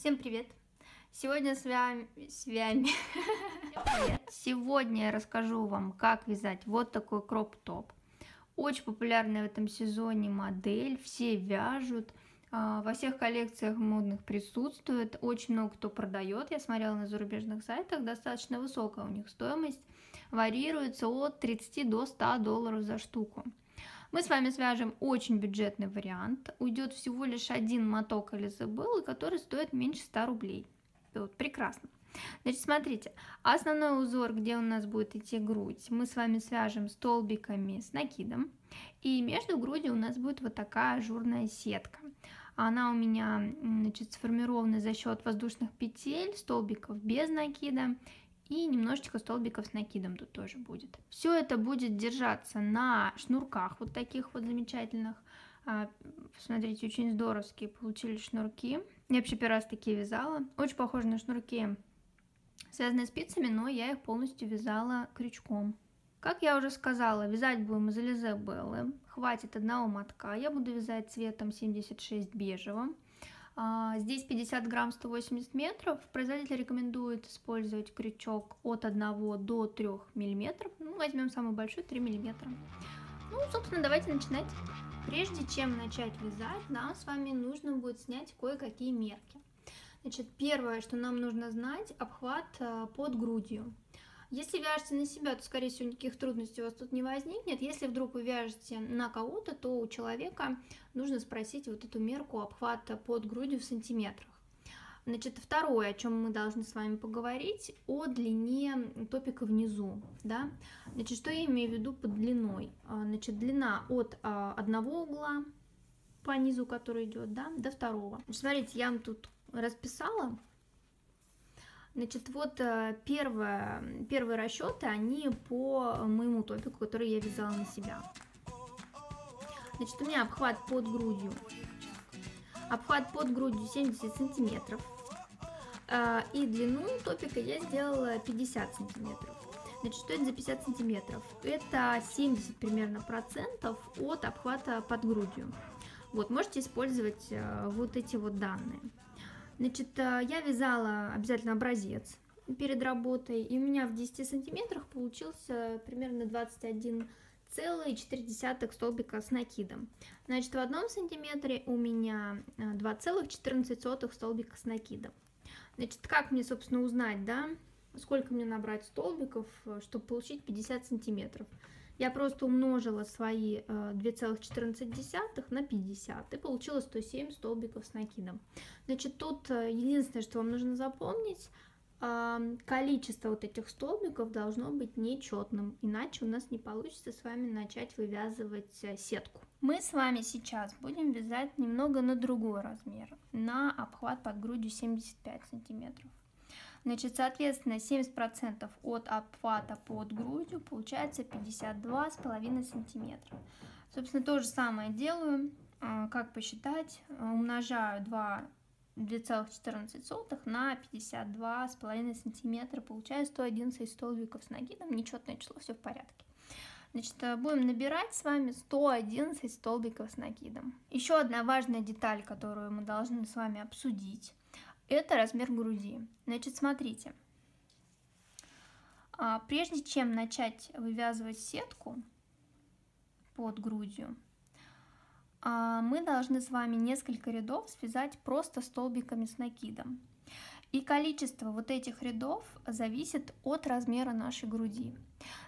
Всем привет! Сегодня с вами... Привет. Сегодня я расскажу вам, как вязать вот такой кроп-топ. Очень популярная в этом сезоне модель, все вяжут, во всех коллекциях модных присутствует, очень много кто продает. Я смотрела на зарубежных сайтах, достаточно высокая у них стоимость, варьируется от 30 до 100 долларов за штуку. Мы с вами свяжем очень бюджетный вариант. Уйдет всего лишь один моток Элизабеллы, который стоит меньше 100 рублей. Вот, прекрасно. Значит, смотрите, основной узор, где у нас будет идти грудь, мы с вами свяжем столбиками с накидом. И между грудью у нас будет вот такая ажурная сетка. Она у меня, значит, сформирована за счет воздушных петель, столбиков без накида. И немножечко столбиков с накидом тут тоже будет. Все это будет держаться на шнурках вот таких вот замечательных. Смотрите, очень здоровские получились шнурки. Я вообще первый раз такие вязала. Очень похожи на шнурки, связанные спицами, но я их полностью вязала крючком. Как я уже сказала, вязать будем из Элизабеллы. Хватит одного мотка. Я буду вязать цветом 76 бежевым. Здесь 50 грамм 180 метров. Производитель рекомендует использовать крючок от 1 до 3 миллиметров. Ну, возьмем самый большой, 3 миллиметра. Ну, собственно, давайте начинать. Прежде чем начать вязать, нам с вами нужно будет снять кое-какие мерки. Значит, первое, что нам нужно знать, обхват под грудью. Если вяжете на себя, то, скорее всего, никаких трудностей у вас тут не возникнет. Если вдруг вы вяжете на кого-то, то у человека нужно спросить вот эту мерку обхвата под грудью в сантиметрах. Значит, второе, о чем мы должны с вами поговорить, о длине топика внизу. Да? Значит, что я имею в виду под длиной? Значит, длина от одного угла по низу, который идет, да, до второго. Значит, смотрите, я вам тут расписала. Значит, вот первые расчеты, они по моему топику, который я вязала на себя. Значит, у меня обхват под грудью. Обхват под грудью 70 сантиметров. И длину топика я сделала 50 сантиметров. Значит, что это за 50 сантиметров? Это 70 примерно процентов от обхвата под грудью. Вот, можете использовать вот эти вот данные. Значит, я вязала обязательно образец перед работой, и у меня в 10 сантиметрах получился примерно 21,4 столбика с накидом. Значит, в 1 сантиметре у меня 2,14 столбика с накидом. Значит, как мне, собственно, узнать, да, сколько мне набрать столбиков, чтобы получить 50 сантиметров? Я просто умножила свои 2,14 на 50 и получила 107 столбиков с накидом. Значит, тут единственное, что вам нужно запомнить, количество вот этих столбиков должно быть нечетным, иначе у нас не получится с вами начать вывязывать сетку. Мы с вами сейчас будем вязать немного на другой размер, на обхват под грудью 75 сантиметров. Значит, соответственно, 70% от обхвата под грудью получается 52,5 сантиметра. Собственно, то же самое делаю. Как посчитать? Умножаю 2,14 на 52,5 сантиметра. Получаю 111 столбиков с накидом. Нечетное число, все в порядке. Значит, будем набирать с вами 111 столбиков с накидом. Еще одна важная деталь, которую мы должны с вами обсудить. Это размер груди. Значит, смотрите, прежде чем начать вывязывать сетку под грудью, мы должны с вами несколько рядов связать просто столбиками с накидом. И количество вот этих рядов зависит от размера нашей груди.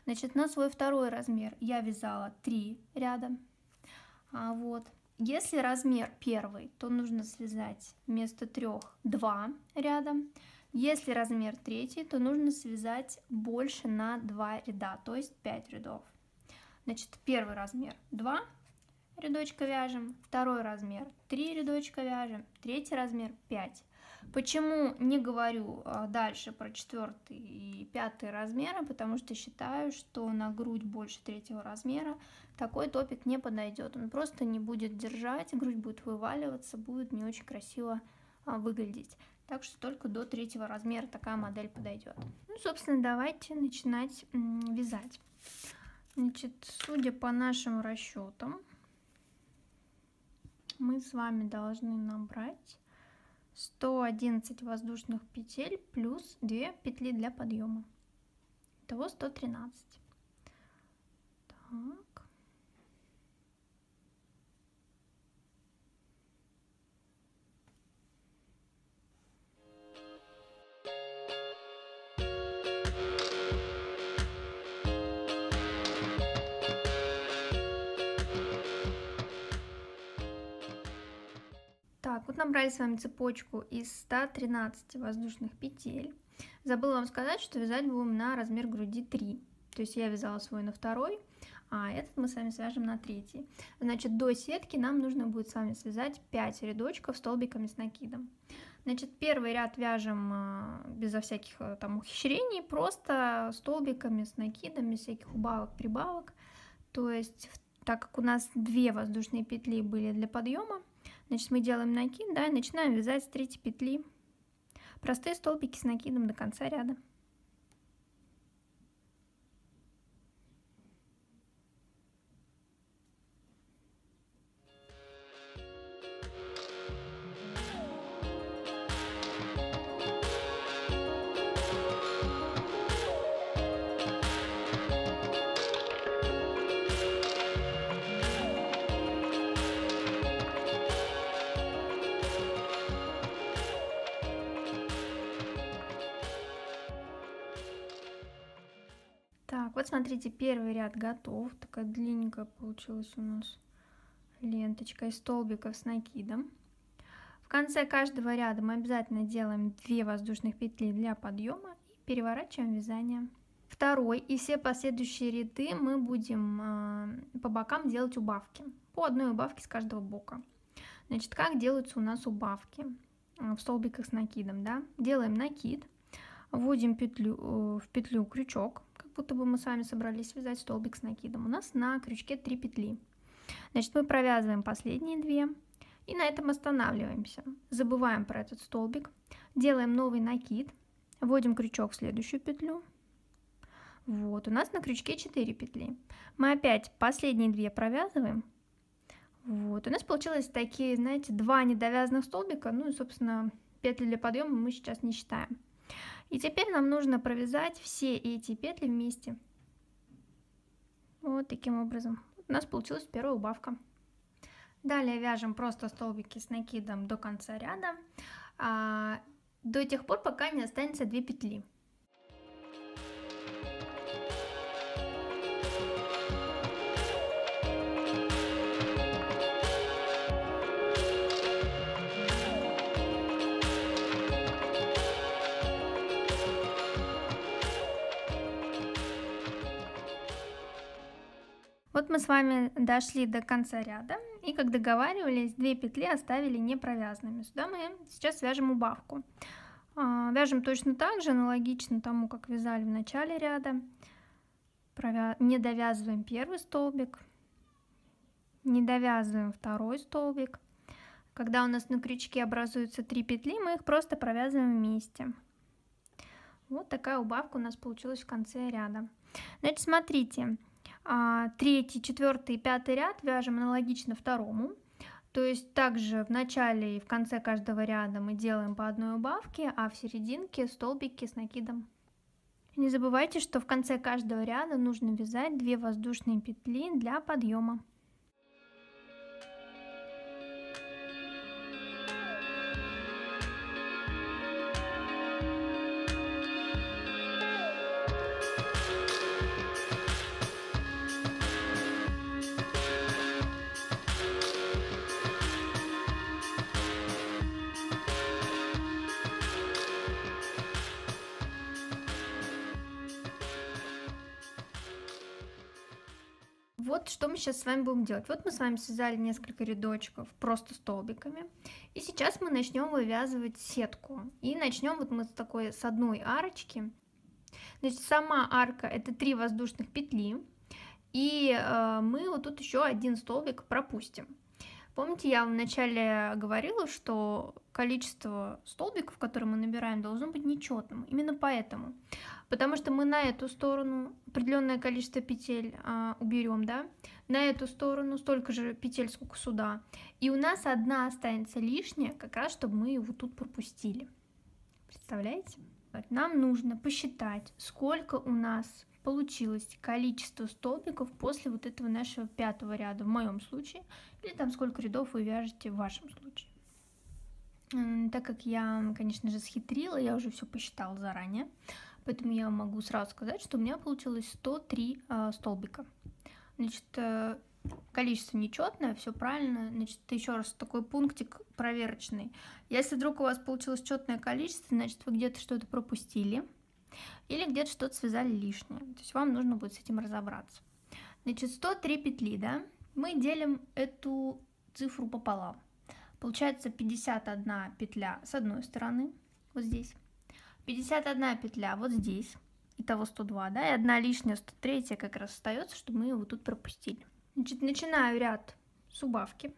Значит, на свой второй размер я вязала 3 ряда. Вот. Если размер первый, то нужно связать вместо 3 2 ряда. Если размер третий, то нужно связать больше на 2 ряда, то есть 5 рядов. Значит, первый размер 2 рядочка вяжем, второй размер 3 рядочка вяжем, третий размер 5. Почему не говорю дальше про 4 и 5 размеры? Потому что считаю, что на грудь больше 3 размера такой топик не подойдет. Он просто не будет держать, грудь будет вываливаться, будет не очень красиво выглядеть. Так что только до 3 размера такая модель подойдет. Ну, собственно, давайте начинать вязать. Значит, судя по нашим расчетам, мы с вами должны набрать 111 воздушных петель плюс 2 петли для подъема. Итого 113. Так. Так, вот набрали с вами цепочку из 113 воздушных петель. Забыла вам сказать, что вязать будем на размер груди 3. То есть я вязала свой на 2, а этот мы с вами свяжем на 3. Значит, до сетки нам нужно будет с вами связать 5 рядочков столбиками с накидом. Значит, первый ряд вяжем безо всяких там ухищрений, просто столбиками с накидом, без всяких убавок-прибавок. То есть, так как у нас 2 воздушные петли были для подъема, значит, мы делаем накид, да, и начинаем вязать с 3 петли простые столбики с накидом до конца ряда. Так, вот смотрите, первый ряд готов. Такая длинненькая получилась у нас ленточка из столбиков с накидом. В конце каждого ряда мы обязательно делаем 2 воздушных петли для подъема и переворачиваем вязание. Второй и все последующие ряды мы будем по бокам делать убавки. По одной убавке с каждого бока. Значит, как делаются у нас убавки в столбиках с накидом, да? Делаем накид, вводим в петлю крючок, как будто бы мы с вами собрались вязать столбик с накидом. У нас на крючке 3 петли. Значит, мы провязываем последние 2 и на этом останавливаемся. Забываем про этот столбик, делаем новый накид, вводим крючок в следующую петлю. Вот, у нас на крючке 4 петли. Мы опять последние 2 провязываем. Вот, у нас получилось такие, знаете, 2 недовязанных столбика. Ну и, собственно, петли для подъема мы сейчас не считаем. И теперь нам нужно провязать все эти петли вместе. Вот таким образом. У нас получилась первая убавка. Далее вяжем просто столбики с накидом до конца ряда, до тех пор, пока не останется 2 петли. Вот мы с вами дошли до конца ряда, и как договаривались, 2 петли оставили не провязанными. Сюда мы сейчас свяжем убавку. Вяжем точно так же, аналогично тому, как вязали в начале ряда. Не довязываем первый столбик, не довязываем второй столбик. Когда у нас на крючке образуются 3 петли, мы их просто провязываем вместе. Вот такая убавка у нас получилась в конце ряда. Значит, смотрите. 3, 4 и 5 ряд вяжем аналогично второму. То есть также в начале и в конце каждого ряда мы делаем по одной убавке, а в серединке столбики с накидом. Не забывайте, что в конце каждого ряда нужно вязать 2 воздушные петли для подъема. Вот что мы сейчас с вами будем делать. Вот мы с вами связали несколько рядочков просто столбиками. И сейчас мы начнем вывязывать сетку. И начнем вот мы с одной арочки. Значит, сама арка это 3 воздушных петли. И мы вот тут еще один столбик пропустим. Помните, я вначале говорила, что количество столбиков, которые мы набираем, должно быть нечетным. Именно поэтому. Потому что мы на эту сторону определенное количество петель уберем, да, на эту сторону столько же петель, сколько сюда. И у нас одна останется лишняя, как раз чтобы мы его тут пропустили. Представляете? Нам нужно посчитать, сколько у нас получилось количество столбиков после вот этого нашего 5-го ряда в моем случае, или там сколько рядов вы вяжете в вашем случае. Так как я, конечно же, схитрила, я уже все посчитала заранее, поэтому я могу сразу сказать, что у меня получилось 103 столбика. Значит, количество нечетное, все правильно. Значит, еще раз такой пунктик проверочный. Если вдруг у вас получилось четное количество, значит, вы где-то что-то пропустили или где-то что-то связали лишнее. То есть вам нужно будет с этим разобраться. Значит, 103 петли, да, мы делим эту цифру пополам. Получается 51 петля с одной стороны, вот здесь, 51 петля вот здесь, итого 102, да, и одна лишняя 103 как раз остается, чтобы мы его тут пропустили. Значит, начинаю ряд с убавки.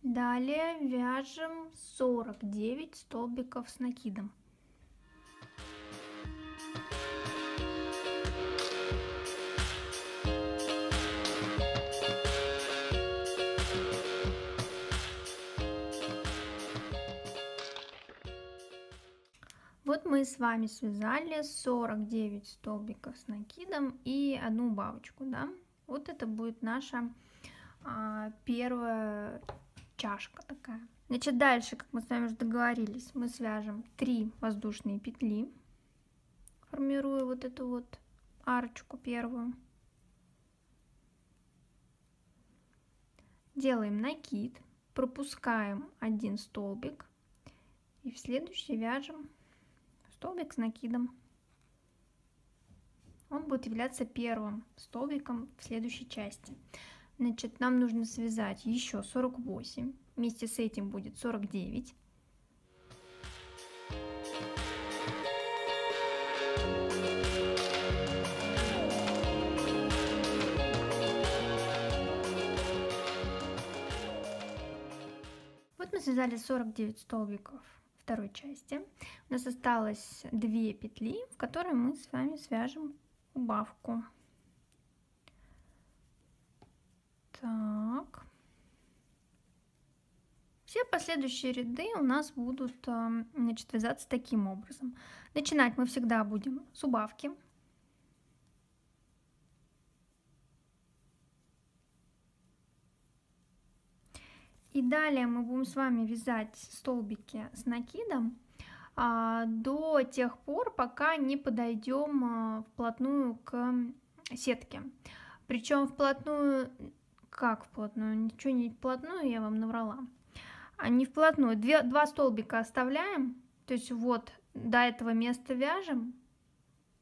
Далее вяжем 49 столбиков с накидом. Вот мы с вами связали 49 столбиков с накидом и одну убавочку, да? Вот это будет наша первая чашка такая. Значит, дальше, как мы с вами уже договорились, мы свяжем 3 воздушные петли, формируя вот эту вот арочку первую. Делаем накид, пропускаем один столбик и в следующий вяжем столбик с накидом. Он будет являться первым столбиком в следующей части. Значит, нам нужно связать еще 48. Вместе с этим будет 49. Вот мы связали 49 столбиков второй части. У нас осталось 2 петли, в которые мы с вами свяжем убавку. Так. Все последующие ряды у нас будут, значит, вязаться таким образом. Начинать мы всегда будем с убавки. И далее мы будем с вами вязать столбики с накидом до тех пор, пока не подойдем вплотную к сетке. Причем вплотную, как вплотную? Ничего не вплотную, я вам наврала. Не вплотную. Два столбика оставляем, то есть вот до этого места вяжем,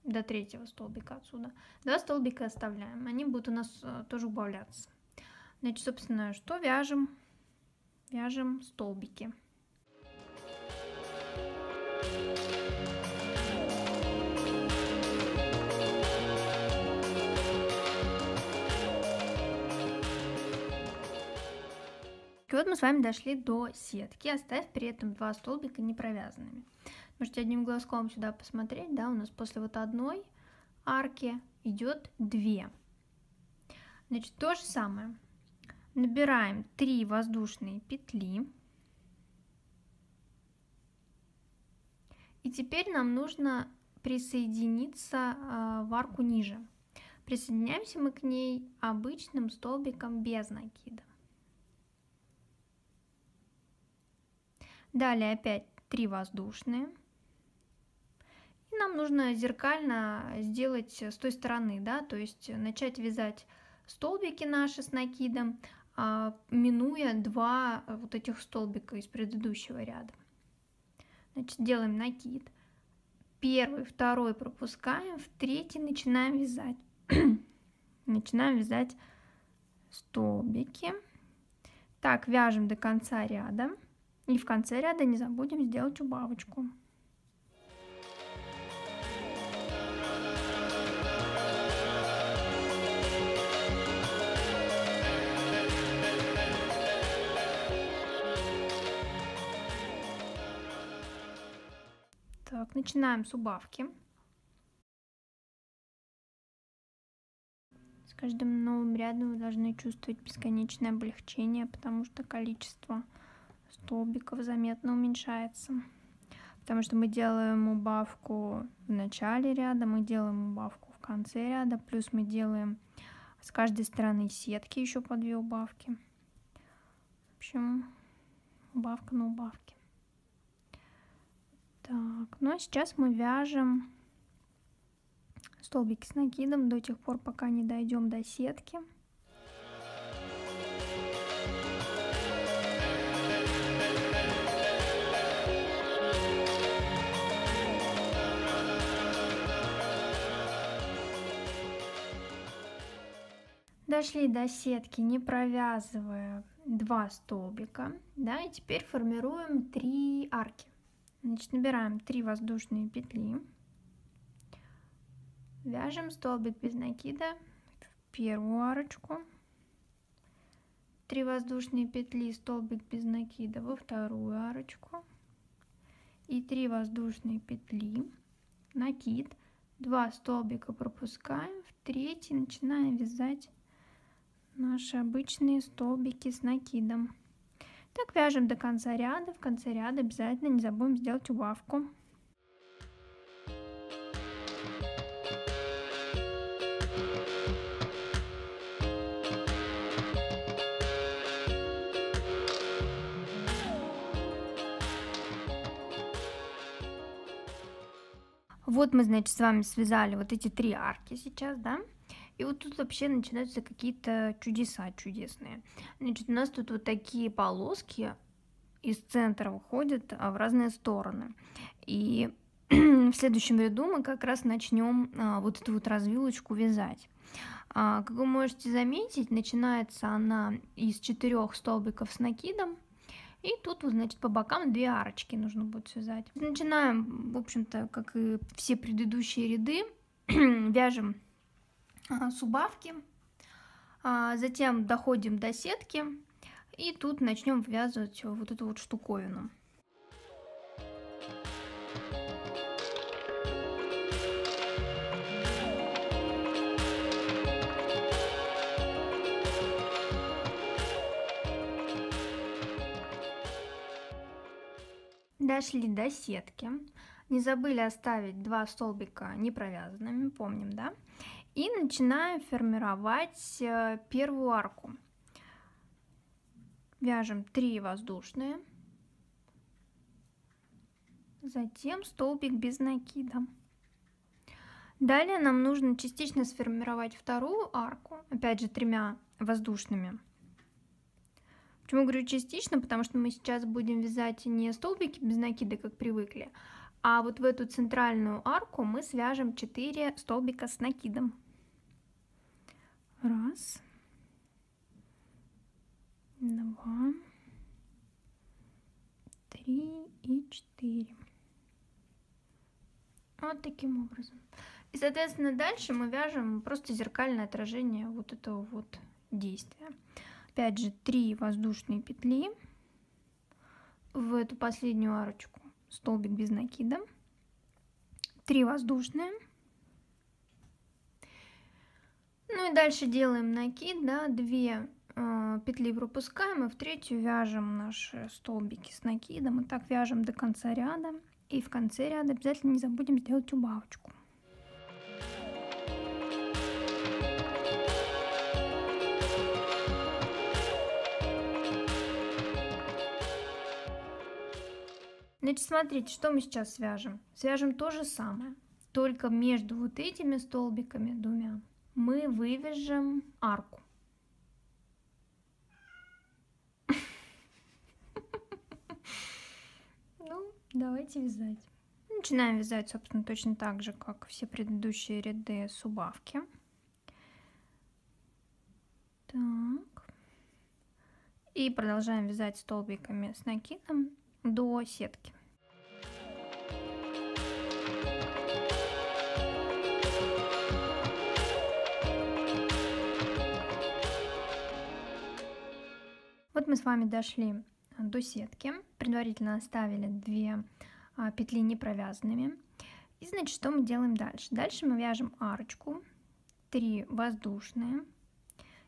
до 3-го столбика отсюда. 2 столбика оставляем, они будут у нас тоже убавляться. Значит, собственно, что вяжем? Вяжем столбики. И вот мы с вами дошли до сетки, оставив при этом 2 столбика не провязанными. Можете одним глазком сюда посмотреть, да, у нас после вот одной арки идет 2. Значит, то же самое. Набираем 3 воздушные петли. И теперь нам нужно присоединиться в арку ниже. Присоединяемся мы к ней обычным столбиком без накида. Далее опять 3 воздушные. И нам нужно зеркально сделать с той стороны, да, то есть начать вязать столбики наши с накидом, минуя 2 вот этих столбика из предыдущего ряда. Значит, делаем накид. 1-й, 2-й пропускаем, в 3-й начинаем вязать. Начинаем вязать столбики. Так, вяжем до конца ряда. И в конце ряда не забудем сделать убавочку. Так, начинаем с убавки. С каждым новым рядом вы должны чувствовать бесконечное облегчение, потому что количество столбиков заметно уменьшается. Потому что мы делаем убавку в начале ряда, мы делаем убавку в конце ряда, плюс мы делаем с каждой стороны сетки еще по 2 убавки. В общем, убавка на убавке. Так, ну а сейчас мы вяжем столбики с накидом до тех пор, пока не дойдем до сетки. Дошли до сетки, не провязывая 2 столбика, да, и теперь формируем 3 арки. Значит, набираем 3 воздушные петли, вяжем столбик без накида в первую арочку, 3 воздушные петли, столбик без накида во вторую арочку и 3 воздушные петли, накид, 2 столбика пропускаем, в третий начинаем вязать наши обычные столбики с накидом. Так вяжем до конца ряда. В конце ряда обязательно не забудем сделать убавку. Вот мы, значит, с вами связали вот эти 3 арки сейчас, да? И вот тут вообще начинаются какие-то чудеса чудесные. Значит, у нас тут вот такие полоски из центра уходят в разные стороны. И в следующем ряду мы как раз начнем вот эту вот развилочку вязать. Как вы можете заметить, начинается она из 4 столбиков с накидом. И тут, вот, значит, по бокам 2 арочки нужно будет связать. Начинаем, в общем-то, как и все предыдущие ряды, вяжем с убавки, затем доходим до сетки и тут начнем ввязывать вот эту вот штуковину. Дошли до сетки, не забыли оставить 2 столбика непровязанными, помним, да? И начинаем формировать первую арку. Вяжем 3 воздушные, затем столбик без накида. Далее нам нужно частично сформировать вторую арку, опять же 3 воздушными. Почему говорю частично? Потому что мы сейчас будем вязать не столбики без накида, как привыкли, а вот в эту центральную арку мы свяжем 4 столбика с накидом. 1, 2, 3 и 4. Вот таким образом. И, соответственно, дальше мы вяжем просто зеркальное отражение вот этого вот действия. Опять же, 3 воздушные петли в эту последнюю арочку, столбик без накида, 3 воздушные. Ну и дальше делаем накид, да, 2 петли пропускаем и в третью вяжем наши столбики с накидом. И так вяжем до конца ряда. И в конце ряда обязательно не забудем сделать убавочку. Значит, смотрите, что мы сейчас свяжем. Свяжем то же самое, только между вот этими столбиками 2 мы вывяжем арку. Ну, давайте вязать. Начинаем вязать, собственно, точно так же, как все предыдущие ряды с убавки. Так. И продолжаем вязать столбиками с накидом до сетки. Вот мы с вами дошли до сетки, предварительно оставили 2 петли не провязанными. И значит, что мы делаем дальше? Дальше мы вяжем арочку, 3 воздушные.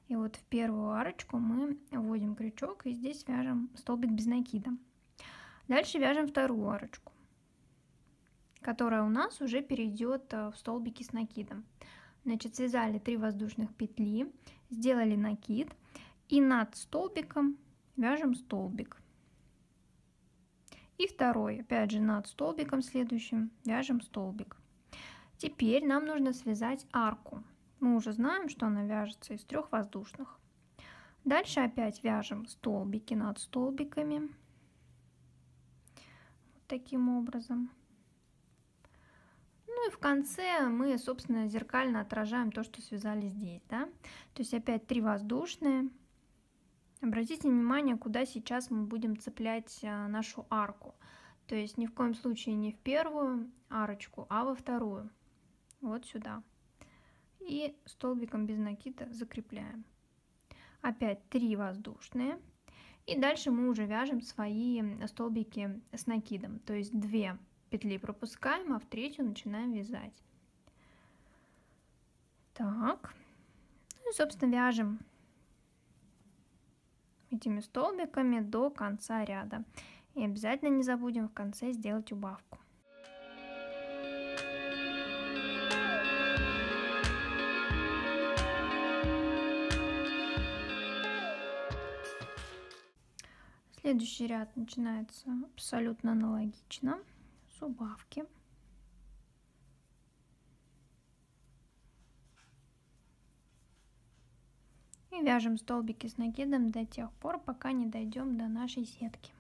И вот в первую арочку мы вводим крючок и здесь вяжем столбик без накида. Дальше вяжем вторую арочку, которая у нас уже перейдет в столбики с накидом. Значит, связали 3 воздушных петли, сделали накид и над столбиком вяжем столбик. И второй, опять же, над столбиком следующим вяжем столбик. Теперь нам нужно связать арку. Мы уже знаем, что она вяжется из 3 воздушных. Дальше опять вяжем столбики над столбиками. Вот таким образом. Ну и в конце мы, собственно, зеркально отражаем то, что связали здесь, да? То есть опять 3 воздушные. Обратите внимание, куда сейчас мы будем цеплять нашу арку. То есть ни в коем случае не в первую арочку, а во вторую. Вот сюда. И столбиком без накида закрепляем. Опять 3 воздушные. И дальше мы уже вяжем свои столбики с накидом. То есть 2 петли пропускаем, а в третью начинаем вязать. Так. Ну и, собственно, вяжем этими столбиками до конца ряда. И обязательно не забудем в конце сделать убавку. Следующий ряд начинается абсолютно аналогично, с убавки. И вяжем столбики с накидом до тех пор, пока не дойдем до нашей сетки.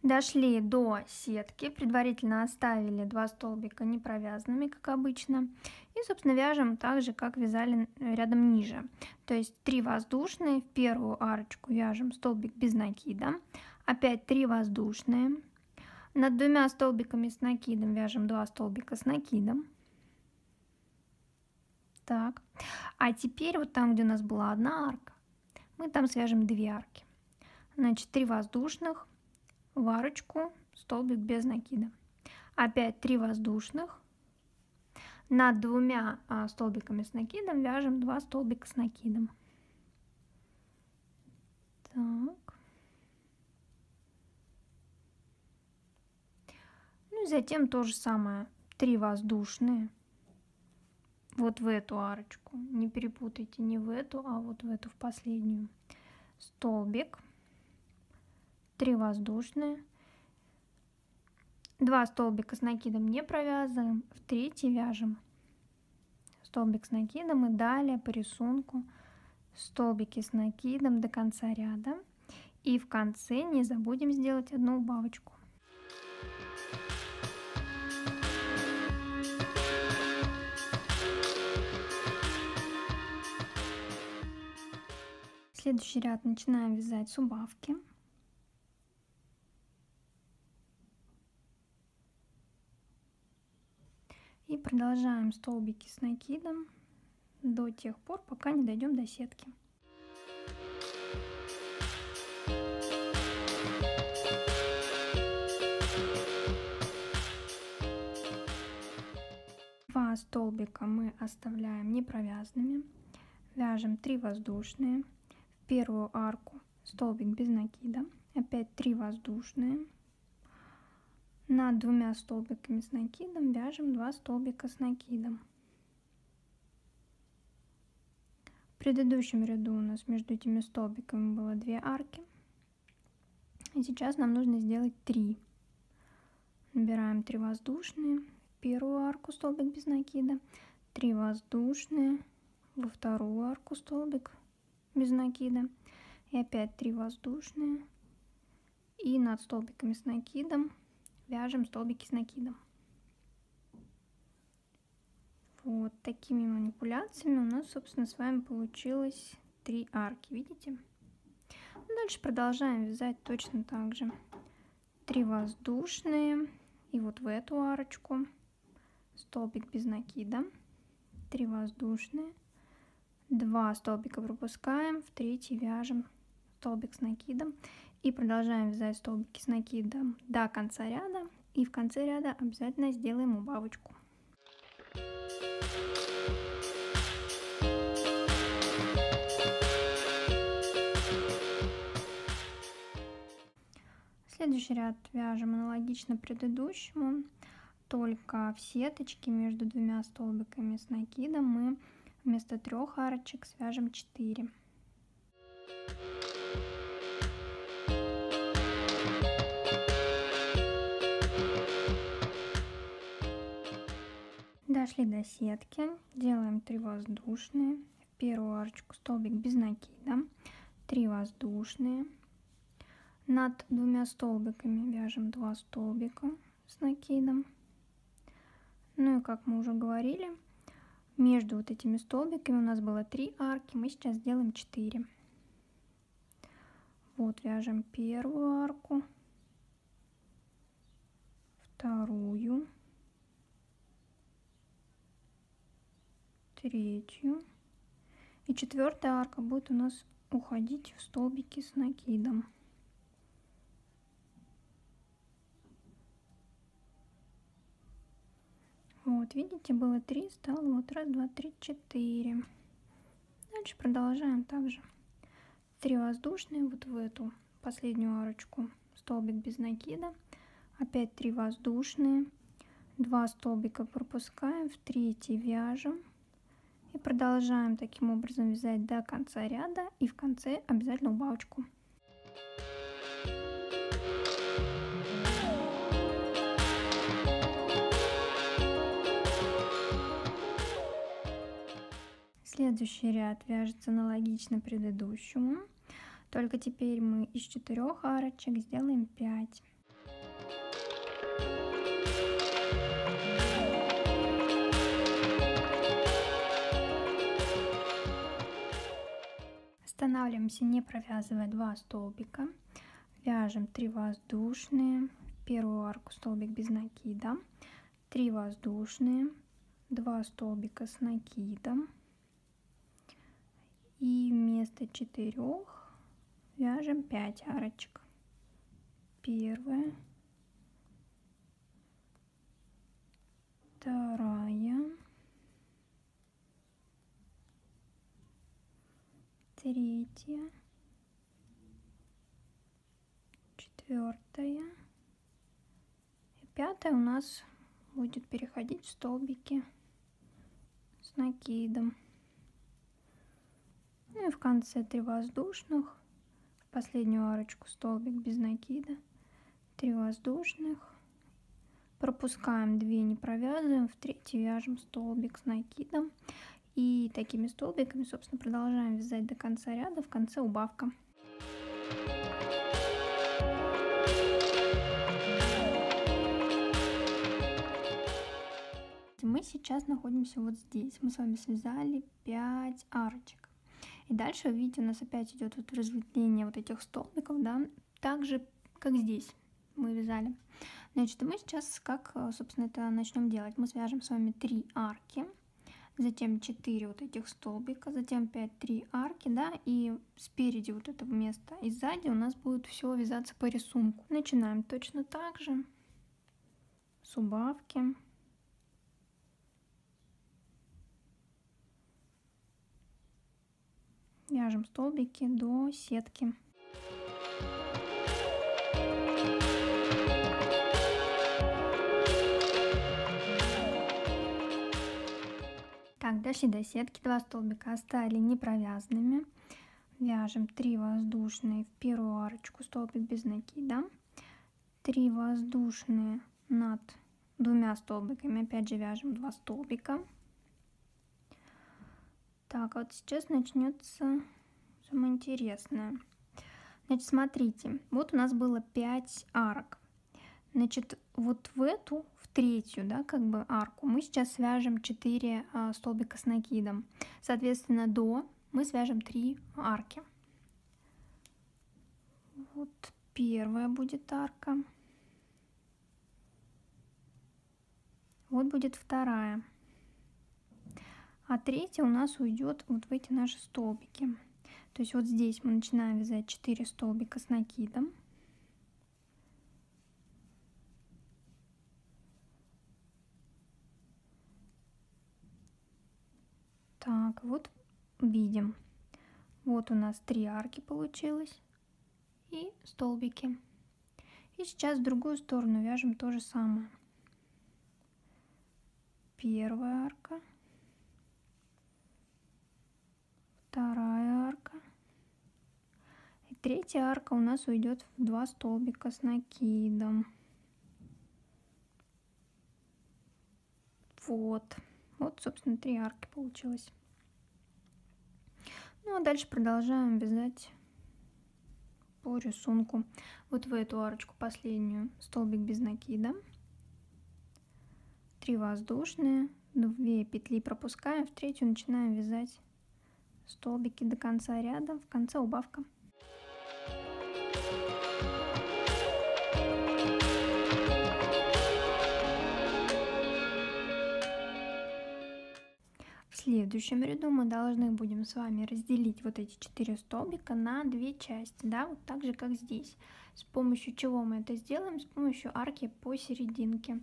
Дошли до сетки, предварительно оставили 2 столбика не провязанными, как обычно. И, собственно, вяжем так же, как вязали рядом ниже. То есть 3 воздушные, в первую арочку вяжем столбик без накида. Опять 3 воздушные. Над 2 столбиками с накидом вяжем 2 столбика с накидом. Так. А теперь вот там, где у нас была 1 арка, мы там свяжем 2 арки. Значит, 3 воздушных. В арочку столбик без накида. Опять 3 воздушных. Над 2 столбиками с накидом вяжем 2 столбика с накидом. Так. Ну и затем то же самое. 3 воздушные. Вот в эту арочку. Не перепутайте, не в эту, а вот в эту, в последнюю. Столбик. 3 воздушные, 2 столбика с накидом не провязываем, в третий вяжем столбик с накидом и далее по рисунку столбики с накидом до конца ряда. И в конце не забудем сделать 1 убавочку. Следующий ряд начинаем вязать с убавки. И продолжаем столбики с накидом до тех пор, пока не дойдем до сетки. Два столбика мы оставляем не провязанными. Вяжем 3 воздушные. В первую арку столбик без накида. Опять 3 воздушные. Над 2 столбиками с накидом вяжем 2 столбика с накидом. В предыдущем ряду у нас между этими столбиками было 2 арки. И сейчас нам нужно сделать 3. Набираем 3 воздушные. В первую арку столбик без накида. 3 воздушные. Во вторую арку столбик без накида. И опять 3 воздушные. И над столбиками с накидом вяжем столбики с накидом. Вот такими манипуляциями у нас, собственно, с вами получилось 3 арки, видите? Дальше продолжаем вязать точно так же. 3 воздушные, и вот в эту арочку столбик без накида, 3 воздушные, 2 столбика пропускаем, в третий вяжем столбик с накидом и продолжаем вязать столбики с накидом до конца ряда, и в конце ряда обязательно сделаем убавочку. Следующий ряд вяжем аналогично предыдущему, только в сеточке между 2 столбиками с накидом мы вместо 3 арочек свяжем 4. Дошли до сетки, делаем 3 воздушные, в первую арочку столбик без накида, 3 воздушные, над 2 столбиками вяжем 2 столбика с накидом. Ну и как мы уже говорили, между вот этими столбиками у нас было 3 арки, мы сейчас сделаем 4. Вот вяжем первую арку, вторую, третью, и 4-я арка будет у нас уходить в столбики с накидом. Вот, видите, было 3, стало вот 1, 2, 3, 4. Дальше продолжаем также. 3 воздушные вот в эту последнюю арочку, столбик без накида, опять 3 воздушные, 2 столбика пропускаем, в третий вяжем и продолжаем таким образом вязать до конца ряда, и в конце обязательно убавочку. Следующий ряд вяжется аналогично предыдущему, только теперь мы из 4 арочек сделаем 5. Останавливаемся, не провязывая 2 столбика, вяжем 3 воздушные, в первую арку столбик без накида, 3 воздушные, 2 столбика с накидом. И вместо 4 вяжем 5 арочек. Первая, вторая, третья, четвертая и 5-я у нас будет переходить в столбики с накидом. Ну и в конце 3 воздушных, в последнюю арочку столбик без накида, 3 воздушных, пропускаем 2, не провязываем, в третий вяжем столбик с накидом. И такими столбиками, собственно, продолжаем вязать до конца ряда, в конце убавка. Мы сейчас находимся вот здесь, мы с вами связали 5 арочек. И дальше, видите, у нас опять идет вот разветвление вот этих столбиков, да, так же, как здесь мы вязали. Значит, мы сейчас, как, собственно, это начнем делать. Мы свяжем с вами 3 арки, затем 4 вот этих столбика, затем 5 3 арки, да, и спереди вот этого места и сзади у нас будет все вязаться по рисунку. Начинаем точно так же с убавки. Вяжем столбики до сетки. Так, дошли до сетки, 2 столбика оставили не провязанными. Вяжем 3 воздушные в первую арочку, столбик без накида, 3 воздушные над 2 столбиками, опять же вяжем 2 столбика. Так, вот сейчас начнется самое интересное. Значит, смотрите, вот у нас было 5 арок. Значит, вот в эту, в третью, да, как бы арку мы сейчас свяжем 4 столбика с накидом. Соответственно, до мы свяжем 3 арки. Вот первая будет арка. Вот будет вторая. А третья у нас уйдет вот в эти наши столбики. То есть вот здесь мы начинаем вязать 4 столбика с накидом. Так, вот видим. Вот у нас 3 арки получилось и столбики. И сейчас в другую сторону вяжем то же самое. Первая арка, вторая арка. И третья арка у нас уйдет в 2 столбика с накидом. Вот, собственно, 3 арки получилось. Ну а дальше продолжаем вязать по рисунку. Вот в эту арочку последнюю столбик без накида, 3 воздушные, 2 петли пропускаем, в третью начинаем вязать столбики до конца ряда, в конце убавка. В следующем ряду мы должны будем с вами разделить вот эти 4 столбика на 2 части, да, вот так же, как здесь. С помощью чего мы это сделаем? С помощью арки посерединке.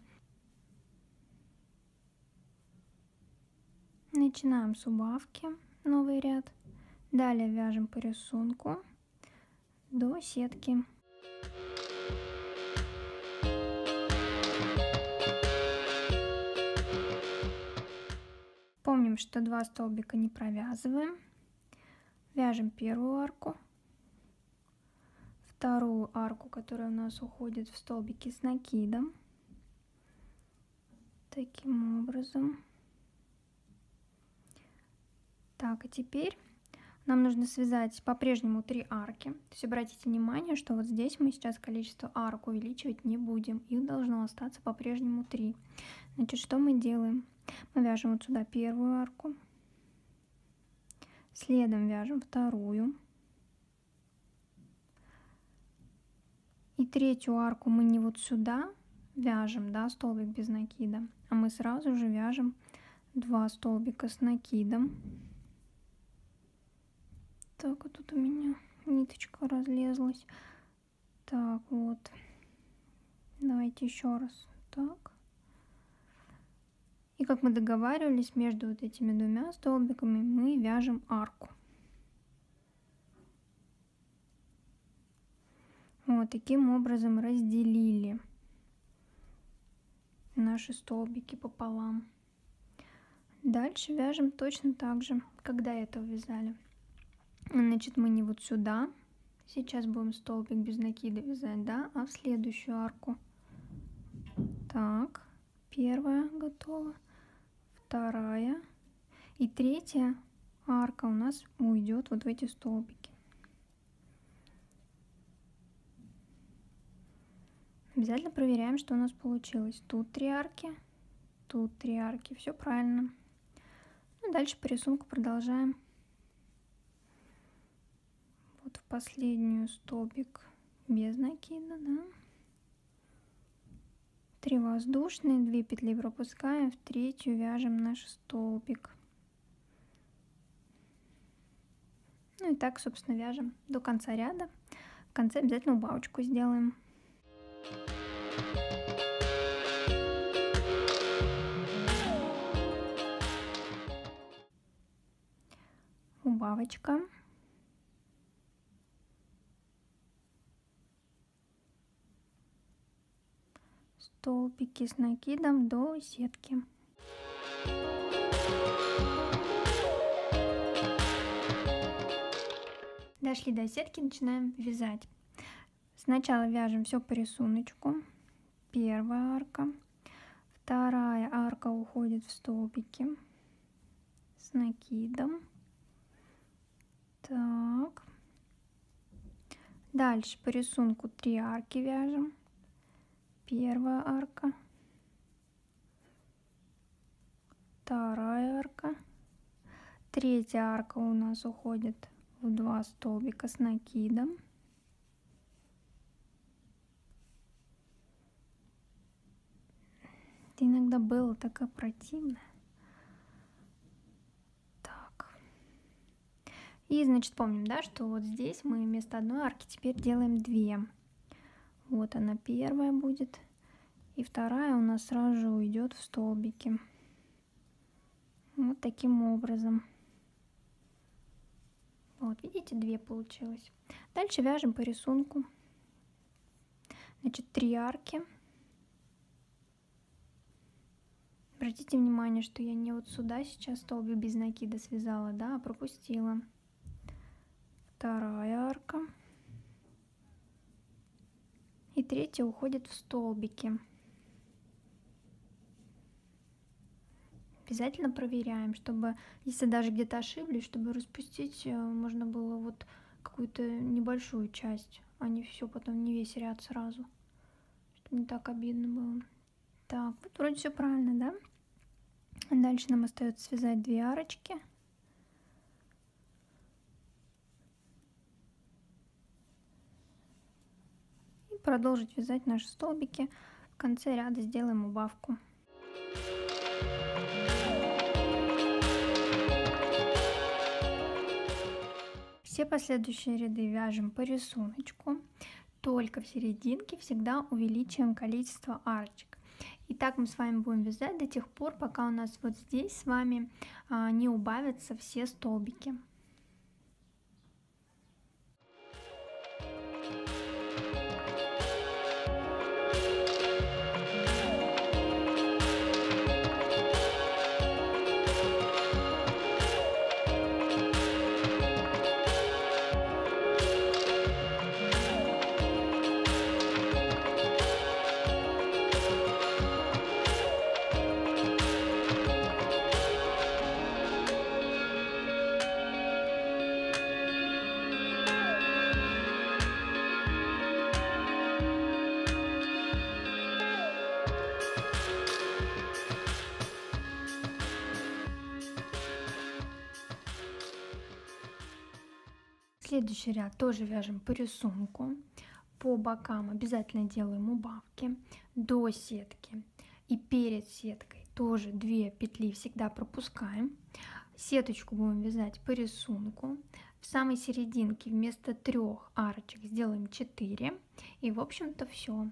Начинаем с убавки, новый ряд. Далее вяжем по рисунку до сетки. Помним, что 2 столбика не провязываем. Вяжем первую арку, вторую арку, которая у нас уходит в столбики с накидом. Таким образом. Так, а теперь нам нужно связать по-прежнему 3 арки. То есть обратите внимание, что вот здесь мы сейчас количество арок увеличивать не будем. Их должно остаться по-прежнему 3. Значит, что мы делаем? Мы вяжем вот сюда первую арку. Следом вяжем вторую. И третью арку мы не вот сюда вяжем, да, столбик без накида, а мы сразу же вяжем 2 столбика с накидом. Так, вот тут у меня ниточка разлезлась. Так, вот. Давайте еще раз. Так. И как мы договаривались, между вот этими 2 столбиками мы вяжем арку. Вот таким образом разделили наши столбики пополам. Дальше вяжем точно так же, как до этого вязали. Значит, мы не вот сюда сейчас будем столбик без накида вязать, да, а в следующую арку. Так, первая готова, вторая и третья арка у нас уйдет вот в эти столбики. Обязательно проверяем, что у нас получилось. Тут 3 арки, тут 3 арки, все правильно. Ну, дальше по рисунку продолжаем. Вот в последнюю столбик без накида, да. 3 воздушные, 2 петли пропускаем, в третью вяжем наш столбик. Ну и так, собственно, вяжем до конца ряда. В конце обязательно убавочку сделаем. Убавочка. Столбики с накидом до сетки. Дошли до сетки, начинаем вязать. Сначала вяжем все по рисунку. Первая арка, вторая арка уходит в столбики с накидом. Так. Дальше по рисунку 3 арки вяжем. первая арка, вторая арка, третья арка у нас уходит в 2 столбика с накидом. Это иногда было такое противно. Так. И, значит, помним, да, что вот здесь мы вместо одной арки теперь делаем 2. Вот она первая будет. И вторая у нас сразу же уйдет в столбики. Вот таким образом. Вот, видите, 2 получилось. Дальше вяжем по рисунку. Значит, 3 арки. Обратите внимание, что я не вот сюда сейчас столбик без накида связала, да, а пропустила. Вторая арка. И третья уходит в столбики. Обязательно проверяем, чтобы, если даже где-то ошиблись, чтобы распустить, можно было вот какую-то небольшую часть, а не все потом, не весь ряд сразу, чтобы не так обидно было. Так, вот вроде все правильно, да? Дальше нам остается связать 2 арочки. И продолжить вязать наши столбики. В конце ряда сделаем убавку. Все последующие ряды вяжем по рисунку, только в серединке всегда увеличиваем количество арочек. И так мы с вами будем вязать до тех пор, пока у нас вот здесь с вами не убавятся все столбики. Следующий ряд тоже вяжем по рисунку. По бокам обязательно делаем убавки до сетки. И перед сеткой тоже 2 петли всегда пропускаем. Сеточку будем вязать по рисунку. В самой серединке вместо 3 арочек сделаем 4. И в общем-то все.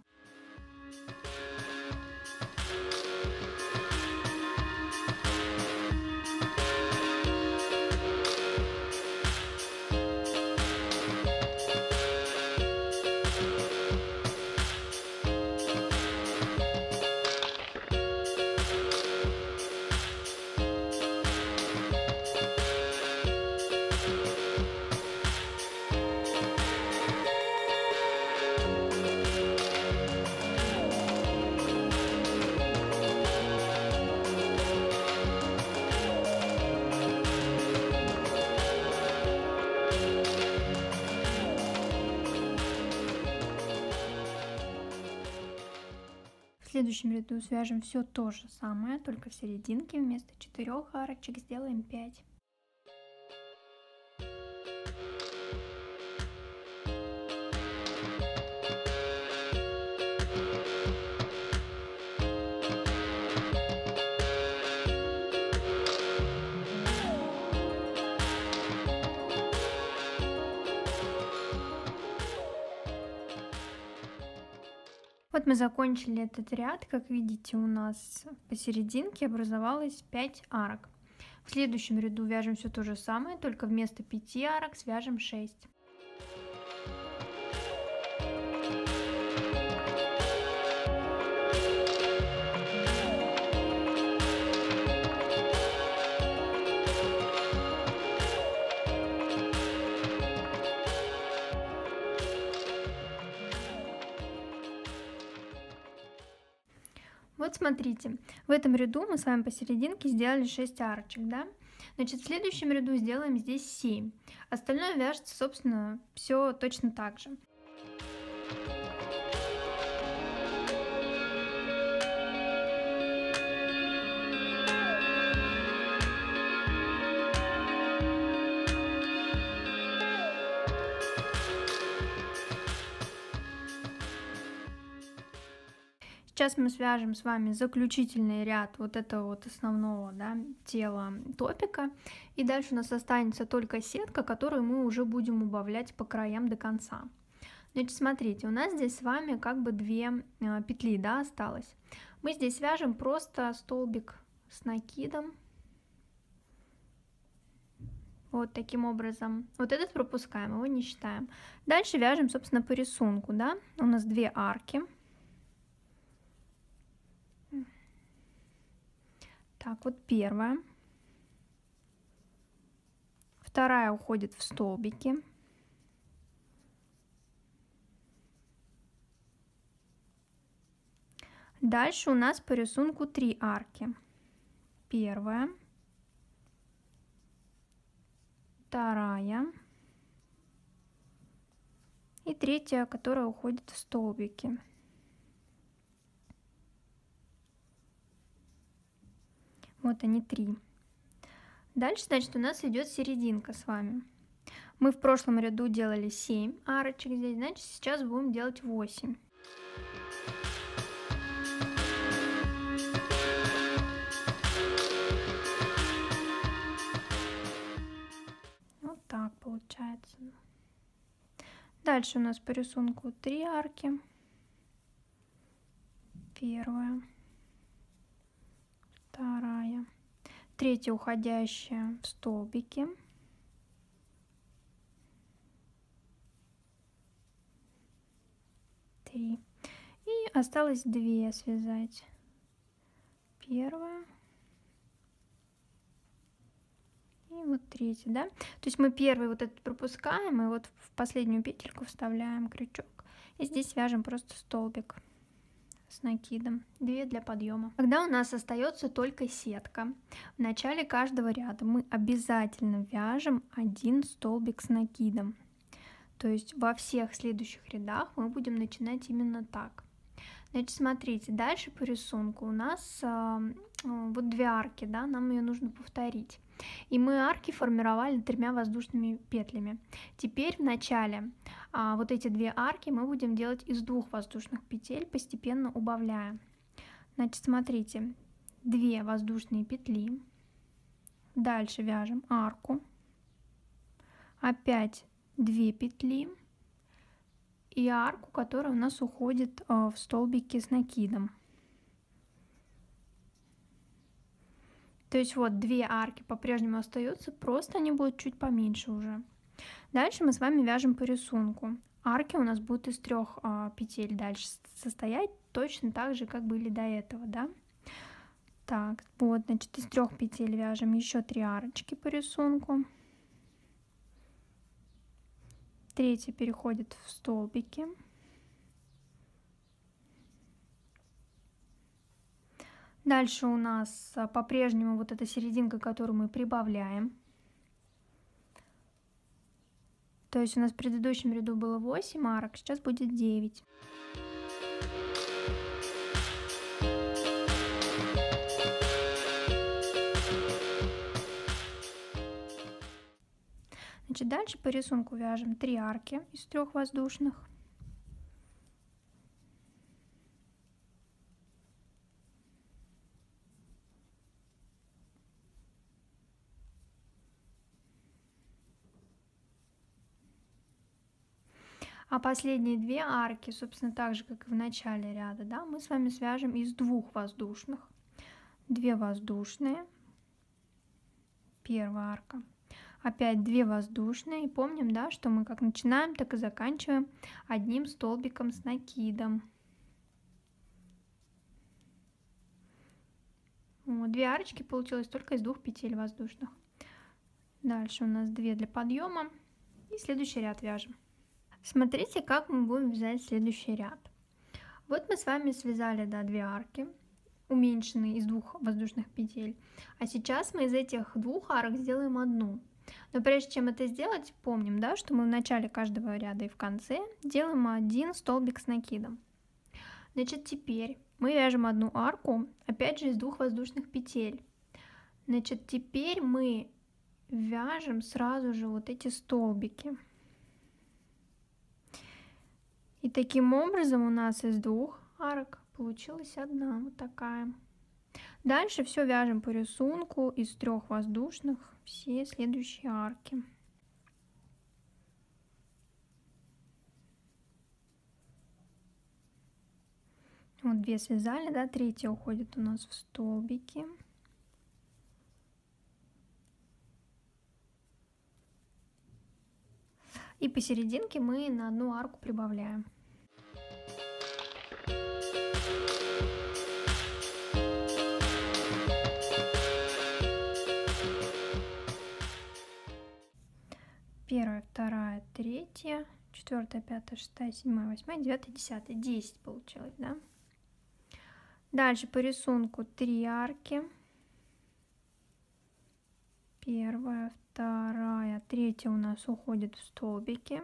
В следующем ряду свяжем все то же самое, только в серединке вместо 4 арочек сделаем 5. Вот мы закончили этот ряд. Как видите, у нас посерединке образовалось 5 арок. В следующем ряду вяжем все то же самое, только вместо 5 арок свяжем 6. Вот смотрите, в этом ряду мы с вами посерединке сделали 6 арочек, да? Значит, в следующем ряду сделаем здесь 7. Остальное вяжется, собственно, все точно так же. Сейчас мы свяжем с вами заключительный ряд вот этого вот основного, да, тела топика. И дальше у нас останется только сетка, которую мы уже будем убавлять по краям до конца. Значит, смотрите, у нас здесь с вами как бы 2 петли, да, осталось. Мы здесь свяжем просто столбик с накидом. Вот таким образом. Вот этот пропускаем, его не считаем. Дальше вяжем, собственно, по рисунку, да. У нас 2 арки. Так, вот первая. Вторая уходит в столбики. Дальше у нас по рисунку 3 арки. Первая. Вторая и третья, которая уходит в столбики. Вот они 3. Дальше, значит, у нас идет серединка с вами. Мы в прошлом ряду делали 7 арочек здесь, значит, сейчас будем делать 8. Вот так получается. Дальше у нас по рисунку 3 арки. Первая, вторая, третья уходящая в столбики. Три. И осталось 2 связать. Первая. И вот третья, да? То есть мы первый вот этот пропускаем, и вот в последнюю петельку вставляем крючок. И здесь свяжем просто столбик с накидом, 2 для подъема. Когда у нас остается только сетка, в начале каждого ряда мы обязательно вяжем 1 столбик с накидом. То есть во всех следующих рядах мы будем начинать именно так. Значит, смотрите, дальше по рисунку у нас вот 2 арки, да, нам ее нужно повторить. И мы арки формировали 3 воздушными петлями. Теперь в начале вот эти 2 арки мы будем делать из 2 воздушных петель, постепенно убавляя. Значит, смотрите, 2 воздушные петли, дальше вяжем арку, опять 2 петли и арку, которая у нас уходит в столбики с накидом. То есть вот 2 арки по-прежнему остаются, просто они будут чуть поменьше уже. Дальше мы с вами вяжем по рисунку. Арки у нас будут из 3 петель дальше состоять, точно так же, как были до этого, да? Так, вот, значит, из 3 петель вяжем еще 3 арочки по рисунку. Третья переходит в столбики. Дальше у нас по-прежнему вот эта серединка, которую мы прибавляем. То есть у нас в предыдущем ряду было 8 арок, сейчас будет 9. Значит, дальше по рисунку вяжем 3 арки из 3 воздушных. А последние 2 арки, собственно, так же, как и в начале ряда, да, мы с вами свяжем из 2 воздушных. 2 воздушные, первая арка, опять 2 воздушные. И помним, да, что мы как начинаем, так и заканчиваем 1 столбиком с накидом. Вот, 2 арочки получилось только из 2 петель воздушных. Дальше у нас 2 для подъема. И следующий ряд вяжем. Смотрите, как мы будем вязать следующий ряд. Вот мы с вами связали, да, 2 арки, уменьшенные из 2 воздушных петель. А сейчас мы из этих 2 арок сделаем 1. Но прежде чем это сделать, помним, да, что мы в начале каждого ряда и в конце делаем 1 столбик с накидом. Значит, теперь мы вяжем 1 арку, опять же из 2 воздушных петель. Значит, теперь мы вяжем сразу же вот эти столбики. И таким образом у нас из 2 арок Получилась одна вот такая. Дальше все вяжем по рисунку из 3 воздушных все следующие арки. Вот 2 связали, да, 3-я уходит у нас в столбики. И посерединке мы на одну арку прибавляем. Первая, вторая, третья, 4, 5, 6, 7, 8, 9, 10. 10 получилось, да? Дальше по рисунку 3 арки. Первая, вторая, третья у нас уходит в столбики.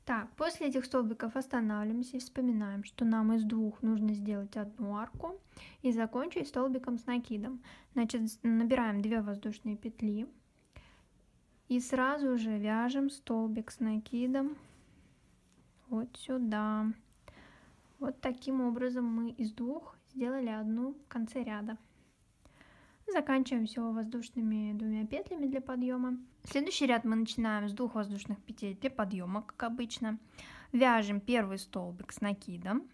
Так, после этих столбиков останавливаемся и вспоминаем, что нам из 2 нужно сделать одну арку и закончить столбиком с накидом. Значит, набираем 2 воздушные петли и сразу же вяжем столбик с накидом вот сюда. Вот таким образом мы из 2 сделали одну в конце ряда. Заканчиваем все воздушными 2 петлями для подъема. Следующий ряд мы начинаем с 2 воздушных петель для подъема, как обычно. Вяжем первый столбик с накидом.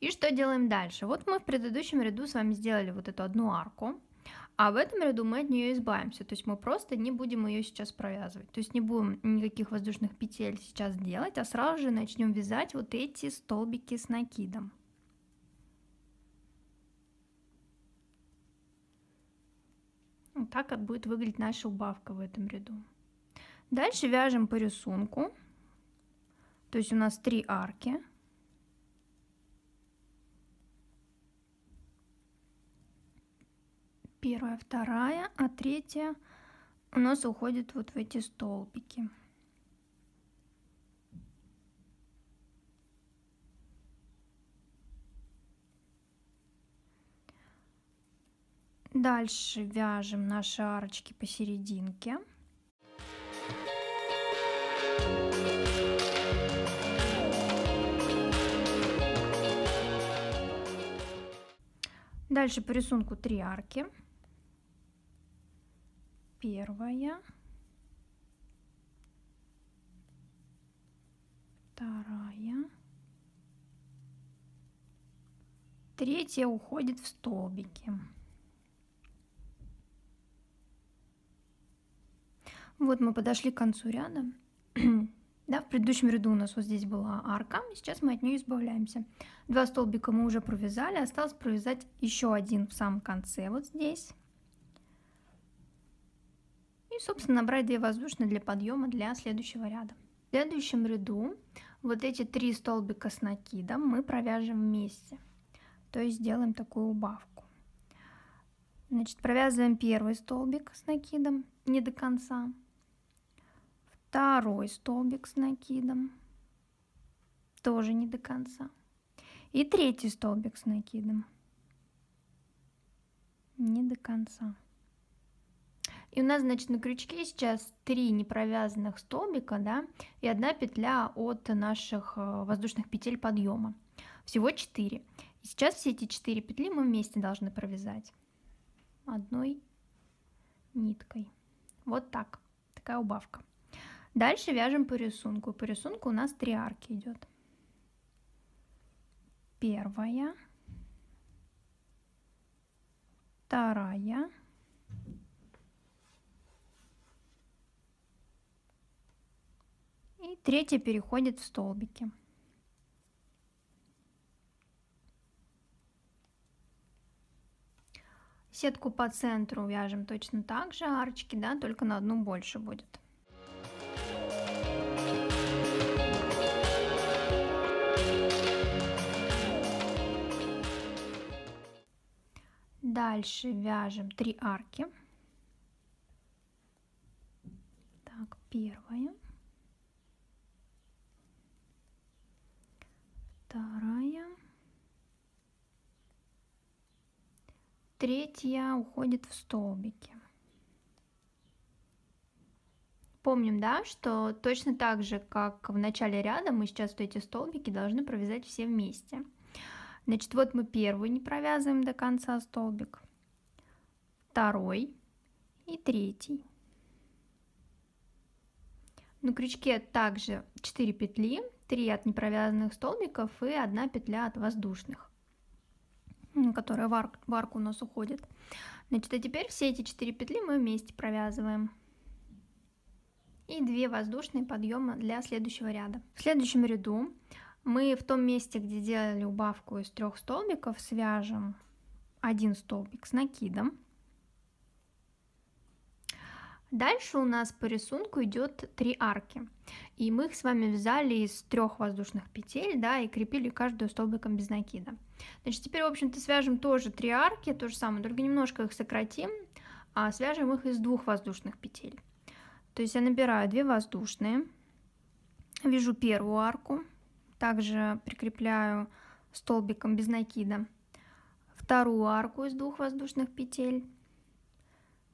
И что делаем дальше? Вот мы в предыдущем ряду с вами сделали вот эту одну арку, а в этом ряду мы от нее избавимся. То есть мы просто не будем ее сейчас провязывать. То есть не будем никаких воздушных петель сейчас делать, а сразу же начнем вязать вот эти столбики с накидом. Вот так вот будет выглядеть наша убавка в этом ряду. Дальше вяжем по рисунку. То есть у нас 3 арки. Первая, вторая, а третья у нас уходит вот в эти столбики. Дальше вяжем наши арочки посерединке. Дальше по рисунку 3 арки. Первая, вторая, третья уходит в столбики. Вот мы подошли к концу ряда. Да, в предыдущем ряду у нас вот здесь была арка, сейчас мы от нее избавляемся. 2 столбика мы уже провязали, осталось провязать еще один в самом конце, вот здесь. И, собственно, набрать 2 воздушные для подъема для следующего ряда. В следующем ряду вот эти 3 столбика с накидом мы провяжем вместе, то есть сделаем такую убавку. Значит, провязываем первый столбик с накидом не до конца. Второй столбик с накидом, тоже не до конца. И третий столбик с накидом, не до конца. И у нас, значит, на крючке сейчас 3 непровязанных столбика, да, и 1 петля от наших воздушных петель подъема. Всего 4. И сейчас все эти 4 петли мы вместе должны провязать одной ниткой. Вот так, такая убавка. Дальше вяжем по рисунку. По рисунку у нас 3 арки идет. Первая, вторая, и третья переходит в столбики. Сетку по центру вяжем точно так же, арочки, да, только на одну больше будет. Дальше вяжем 3 арки. Так, первая, вторая, третья уходит в столбики. Помним, да, что точно так же, как в начале ряда, мы сейчас вот эти столбики должны провязать все вместе. Значит, вот мы первый не провязываем до конца столбик, второй и третий. На крючке также 4 петли, 3 от непровязанных столбиков и 1 петля от воздушных, которая в арку у нас уходит. Значит, а теперь все эти 4 петли мы вместе провязываем. И 2 воздушные подъема для следующего ряда. В следующем ряду мы в том месте, где делали убавку из 3 столбиков, свяжем 1 столбик с накидом. Дальше у нас по рисунку идет 3 арки, и мы их с вами вязали из 3 воздушных петель, да, и крепили каждую столбиком без накида. Значит, теперь, в общем-то, свяжем тоже 3 арки, то же самое, только немножко их сократим, а свяжем их из 2 воздушных петель. То есть я набираю 2 воздушные, вяжу первую арку, также прикрепляю столбиком без накида, вторую арку из 2 воздушных петель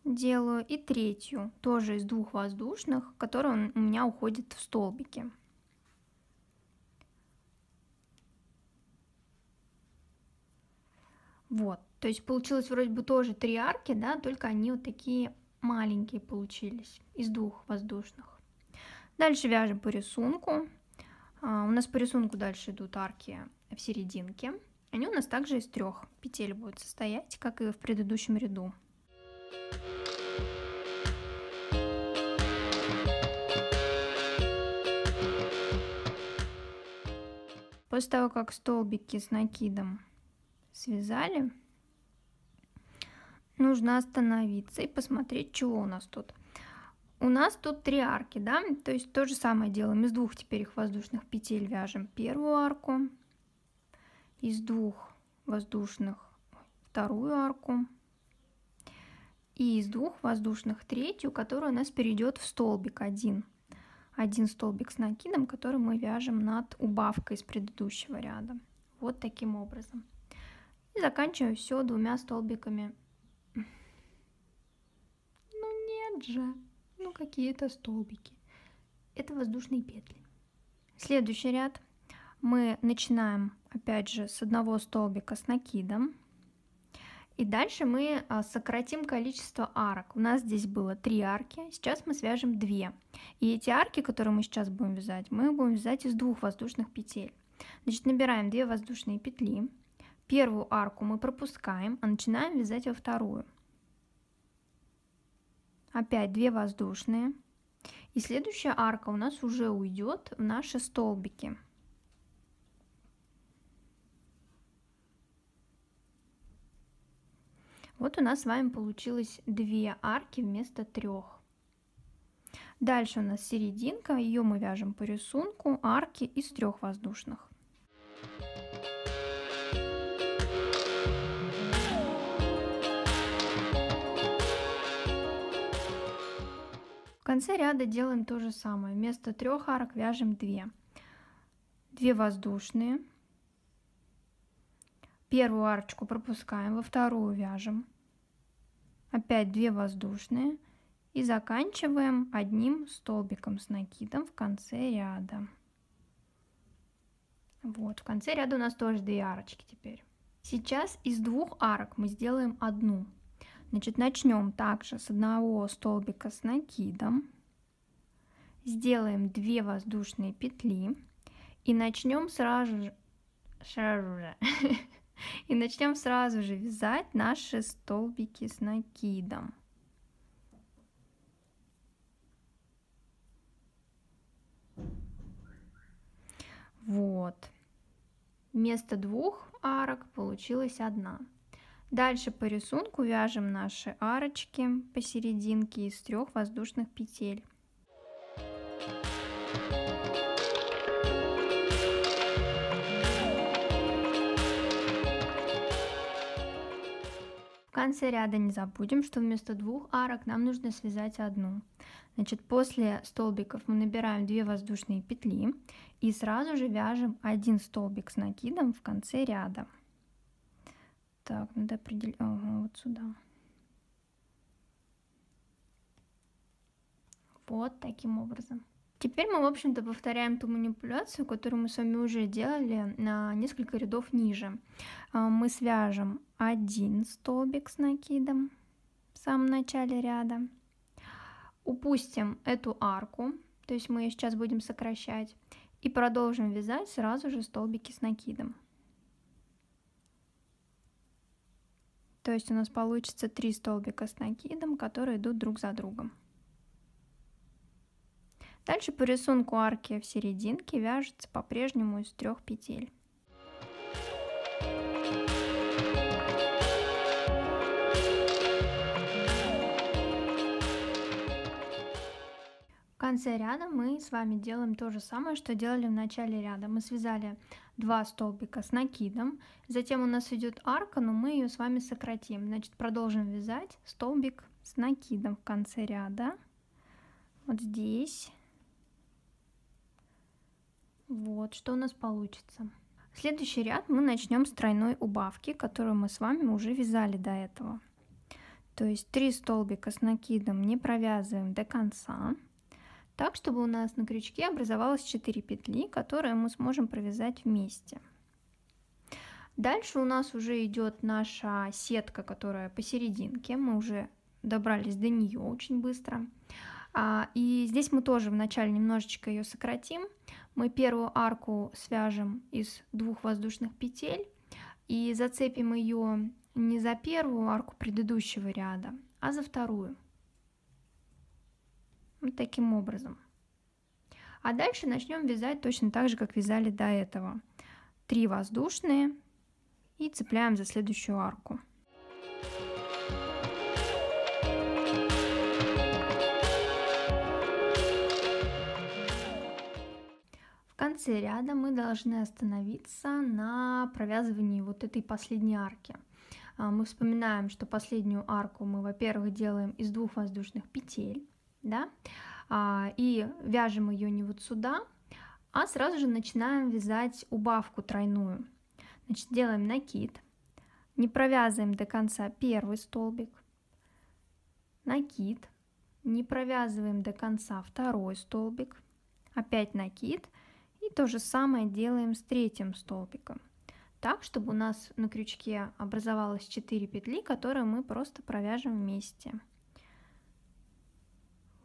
делаю и третью тоже из 2 воздушных, которая у меня уходит в столбики. Вот, то есть получилось вроде бы тоже 3 арки, да, только они вот такие маленькие получились из 2 воздушных. Дальше вяжем по рисунку. У нас по рисунку дальше идут арки в серединке. Они у нас также из 3 петель будут состоять, как и в предыдущем ряду. После того, как столбики с накидом связали, нужно остановиться и посмотреть, что у нас тут. У нас тут 3 арки, да, то есть то же самое делаем. Из 2 теперь их воздушных петель вяжем первую арку, из 2 воздушных вторую арку и из 2 воздушных третью, которая у нас перейдет в столбик один столбик с накидом, который мы вяжем над убавкой из предыдущего ряда. Вот таким образом. И заканчиваю все 2 столбиками. Ну нет же, ну какие-то столбики. Это воздушные петли. Следующий ряд мы начинаем опять же с 1 столбика с накидом. И дальше мы сократим количество арок. У нас здесь было 3 арки, сейчас мы свяжем 2. И эти арки, которые мы сейчас будем вязать, мы будем вязать из 2 воздушных петель. Значит, набираем 2 воздушные петли. Первую арку мы пропускаем, а начинаем вязать во вторую. Опять 2 воздушные. И следующая арка у нас уже уйдет в наши столбики. Вот у нас с вами получилось 2 арки вместо 3. Дальше у нас серединка, ее мы вяжем по рисунку, арки из 3 воздушных. В конце ряда делаем то же самое, вместо 3 арок вяжем 2. 2 воздушные. Первую арочку пропускаем, во вторую вяжем. Опять 2 воздушные. И заканчиваем 1 столбиком с накидом в конце ряда. Вот, в конце ряда у нас тоже 2 арочки теперь. Сейчас из 2 арок мы сделаем 1. Значит, начнем также с 1 столбика с накидом. Сделаем 2 воздушные петли. И начнем сразу же вязать наши столбики с накидом. Вот. Вместо 2 арок получилась 1. Дальше по рисунку вяжем наши арочки посерединке из 3 воздушных петель. В конце ряда не забудем, что вместо 2 арок нам нужно связать 1. Значит, после столбиков мы набираем 2 воздушные петли и сразу же вяжем 1 столбик с накидом в конце ряда. Так, надо определить, ага, вот сюда. Вот таким образом. Теперь мы, в общем-то, повторяем ту манипуляцию, которую мы с вами уже делали на несколько рядов ниже. Мы свяжем один столбик с накидом в самом начале ряда, упустим эту арку, то есть мы ее сейчас будем сокращать, и продолжим вязать сразу же столбики с накидом. То есть у нас получится 3 столбика с накидом, которые идут друг за другом. Дальше по рисунку арки в серединке вяжется по-прежнему из 3 петель. В конце ряда мы с вами делаем то же самое, что делали в начале ряда. Мы связали 2 столбика с накидом, затем у нас идет арка, но мы ее с вами сократим. Значит, продолжим вязать столбик с накидом в конце ряда. Вот здесь. Вот что у нас получится. Следующий ряд мы начнем с тройной убавки, которую мы с вами уже вязали до этого. То есть 3 столбика с накидом не провязываем до конца, так чтобы у нас на крючке образовалось 4 петли, которые мы сможем провязать вместе. Дальше у нас уже идет наша сетка, которая посерединке. Мы уже добрались до нее очень быстро. И здесь мы тоже вначале немножечко ее сократим. Мы первую арку свяжем из 2 воздушных петель и зацепим ее не за первую арку предыдущего ряда, а за вторую. Вот таким образом. А дальше начнем вязать точно так же, как вязали до этого. 3 воздушные и цепляем за следующую арку. В конце ряда мы должны остановиться на провязывании вот этой последней арки. Мы вспоминаем, что последнюю арку мы, во-первых, делаем из 2 воздушных петель, да, и вяжем ее не вот сюда, а сразу же начинаем вязать убавку тройную. Значит, делаем накид, не провязываем до конца первый столбик, накид, не провязываем до конца второй столбик, опять накид. И то же самое делаем с третьим столбиком, так, чтобы у нас на крючке образовалось 4 петли, которые мы просто провяжем вместе.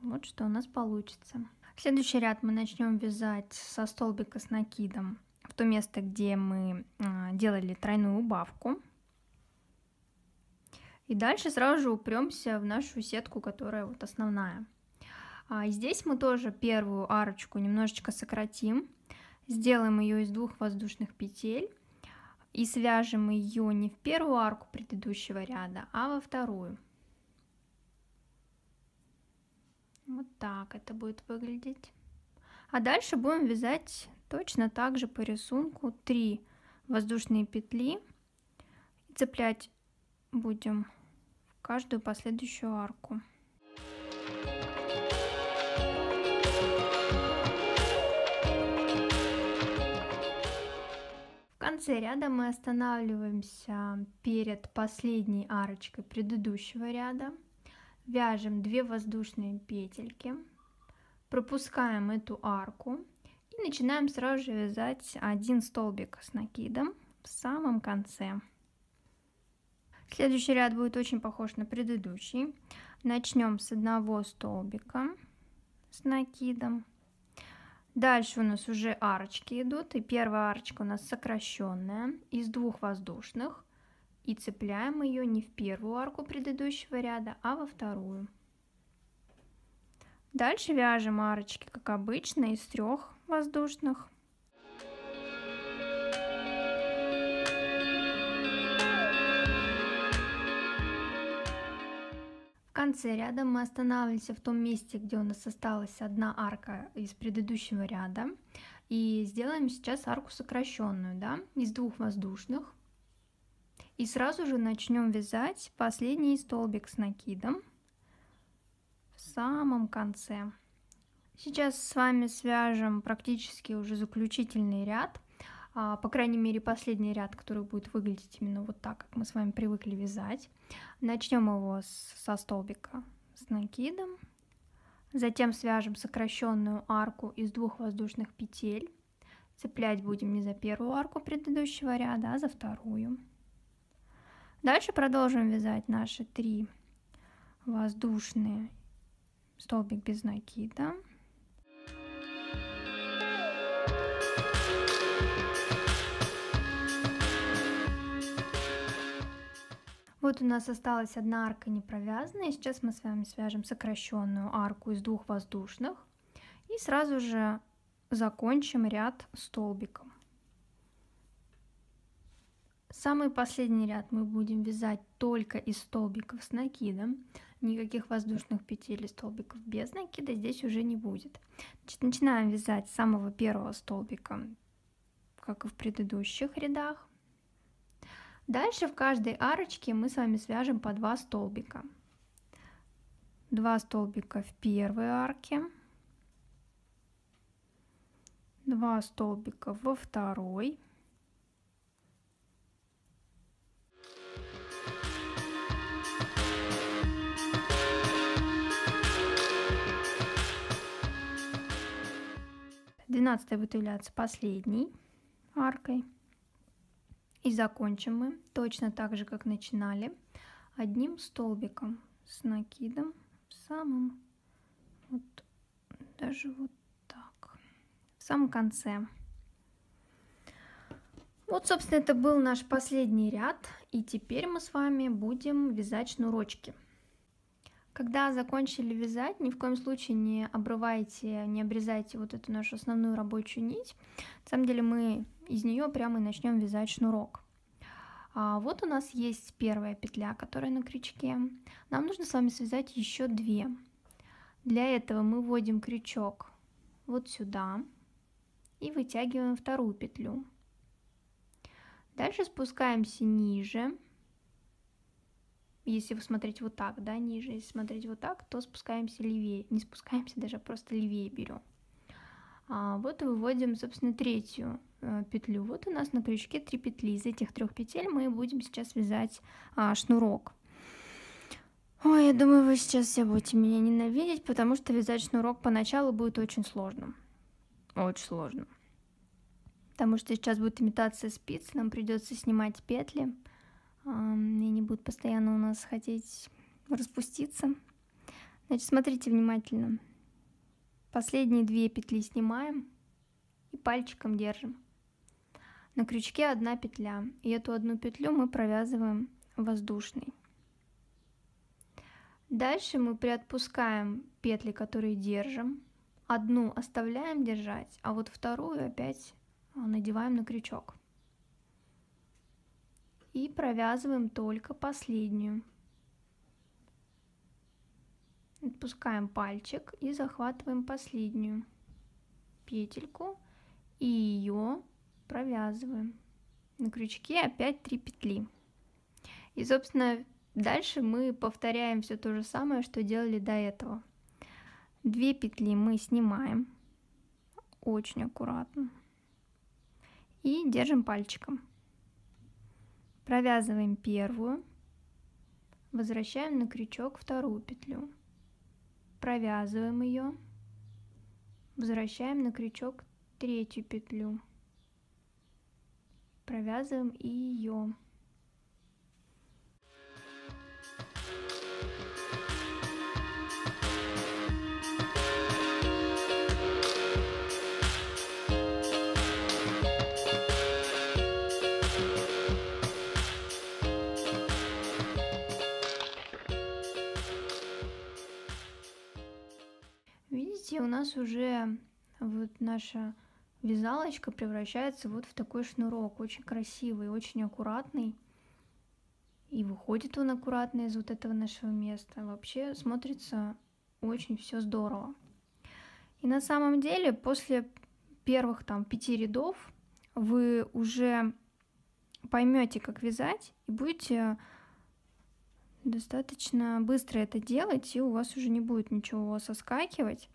Вот что у нас получится. Следующий ряд мы начнем вязать со столбика с накидом в то место, где мы делали тройную убавку. И дальше сразу же упремся в нашу сетку, которая вот основная. Здесь мы тоже первую арочку немножечко сократим. Сделаем ее из 2 воздушных петель и свяжем ее не в первую арку предыдущего ряда, а во вторую. Вот так это будет выглядеть. А дальше будем вязать точно так же по рисунку 3 воздушные петли и цеплять будем в каждую последующую арку. В конце ряда мы останавливаемся перед последней арочкой предыдущего ряда, вяжем 2 воздушные петельки, пропускаем эту арку и начинаем сразу же вязать 1 столбик с накидом в самом конце. Следующий ряд будет очень похож на предыдущий. Начнем с 1 столбика с накидом. Дальше у нас уже арочки идут, и первая арочка у нас сокращенная из 2 воздушных, и цепляем ее не в первую арку предыдущего ряда, а во вторую. Дальше вяжем арочки, как обычно, из 3 воздушных. В конце ряда мы останавливаемся в том месте, где у нас осталась 1 арка из предыдущего ряда, и сделаем сейчас арку сокращенную, да, из 2 воздушных, и сразу же начнем вязать последний столбик с накидом в самом конце. Сейчас с вами свяжем практически уже заключительный ряд, по крайней мере последний ряд, который будет выглядеть именно вот так, как мы с вами привыкли вязать. Начнем его со столбика с накидом, Затем свяжем сокращенную арку из 2 воздушных петель. Цеплять будем не за первую арку предыдущего ряда, а за вторую. Дальше продолжим вязать наши 3 воздушные, столбик без накида. Вот у нас осталась одна арка не провязанная. Сейчас мы с вами свяжем сокращенную арку из 2 воздушных и сразу же закончим ряд столбиком. Самый последний ряд мы будем вязать только из столбиков с накидом. Никаких воздушных петель и столбиков без накида здесь уже не будет. Значит, начинаем вязать с самого первого столбика, как и в предыдущих рядах. Дальше в каждой арочке мы с вами свяжем по 2 столбика. 2 столбика в первой арке, 2 столбика во второй, двенадцатая будет являться последней аркой. И закончим мы точно так же, как начинали, одним столбиком с накидом, самым, вот даже вот так, в самом конце. Вот, собственно, это был наш последний ряд, и теперь мы с вами будем вязать шнурочки. Когда закончили вязать, ни в коем случае не обрывайте, не обрезайте вот эту нашу основную рабочую нить. На самом деле мы из нее прямо и начнем вязать шнурок. Вот у нас есть первая петля, которая на крючке. Нам нужно с вами связать еще 2. Для этого мы вводим крючок вот сюда и вытягиваем вторую петлю. Дальше спускаемся ниже. Если вы смотрите вот так, да, ниже, если смотреть вот так, то спускаемся левее. Не спускаемся, даже просто левее берем. Вот выводим, собственно, третью петлю. Вот у нас на крючке 3 петли. Из этих 3 петель мы будем сейчас вязать шнурок. Ой, я думаю, вы сейчас все будете меня ненавидеть, потому что вязать шнурок поначалу будет очень сложно. Очень сложно. Потому что сейчас будет имитация спиц, нам придется снимать петли. И они будут постоянно у нас хотеть распуститься. Значит, смотрите внимательно. Последние 2 петли снимаем и пальчиком держим. На крючке 1 петля, и эту 1 петлю мы провязываем воздушной. Дальше мы приотпускаем петли, которые держим. Одну оставляем держать, а вот вторую опять надеваем на крючок. И провязываем только последнюю. Отпускаем пальчик и захватываем последнюю петельку и ее провязываем. На крючке опять 3 петли. И, собственно, дальше мы повторяем все то же самое, что делали до этого. 2 петли мы снимаем очень аккуратно и держим пальчиком. Провязываем первую, возвращаем на крючок вторую петлю, провязываем ее, возвращаем на крючок третью петлю, провязываем и ее. Видите, у нас уже вот наша вязалочка превращается вот в такой шнурок, очень красивый, очень аккуратный. И выходит он аккуратно из вот этого нашего места. Вообще смотрится очень все здорово. И на самом деле после первых там 5 рядов вы уже поймете, как вязать, и будете достаточно быстро это делать, и у вас уже не будет ничего соскакивать.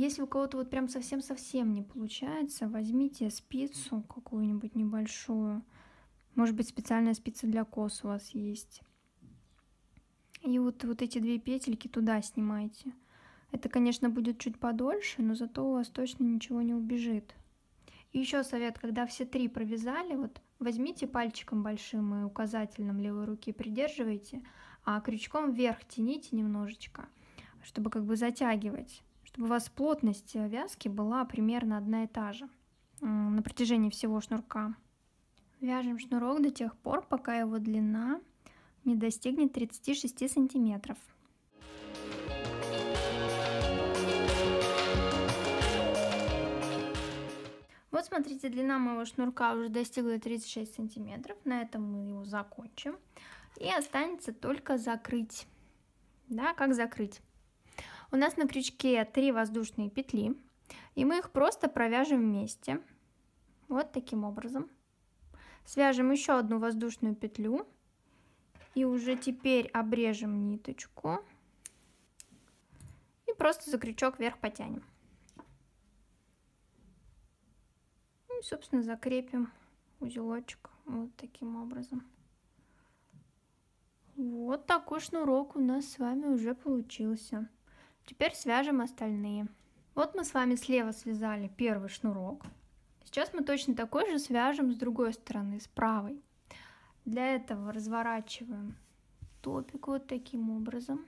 Если у кого-то вот прям совсем-совсем не получается, возьмите спицу какую-нибудь небольшую. Может быть, специальная спица для кос у вас есть. И вот эти 2 петельки туда снимайте. Это, конечно, будет чуть подольше, но зато у вас точно ничего не убежит. И еще совет, когда все 3 провязали, вот возьмите пальчиком большим и указательным левой руки придерживайте, а крючком вверх тяните немножечко, чтобы как бы затягивать, чтобы у вас плотность вязки была примерно одна и та же на протяжении всего шнурка. Вяжем шнурок до тех пор, пока его длина не достигнет 36 сантиметров. Вот смотрите, длина моего шнурка уже достигла 36 сантиметров. На этом мы его закончим. И останется только закрыть. Да, как закрыть? У нас на крючке 3 воздушные петли. И мы их просто провяжем вместе. Вот таким образом. Свяжем еще одну воздушную петлю. И уже теперь обрежем ниточку. И просто за крючок вверх потянем. И, собственно, закрепим узелочек вот таким образом. Вот такой шнурок у нас с вами уже получился. Теперь свяжем остальные. Вот мы с вами слева связали первый шнурок. Сейчас мы точно такой же свяжем с другой стороны, с правой. Для этого разворачиваем топик вот таким образом.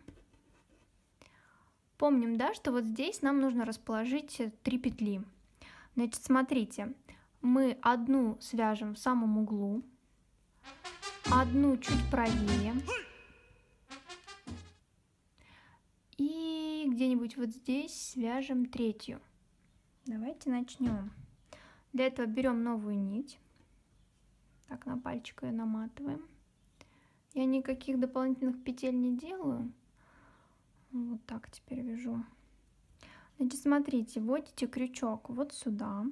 Помним, да, что вот здесь нам нужно расположить 3 петли. Значит, смотрите, мы одну свяжем в самом углу, одну чуть правее и где-нибудь вот здесь свяжем 3-ю. Давайте начнем. Для этого берем новую нить. Так, на пальчик ее наматываем. Я никаких дополнительных петель не делаю. Вот так теперь вяжу. Значит, смотрите, вводите крючок вот сюда.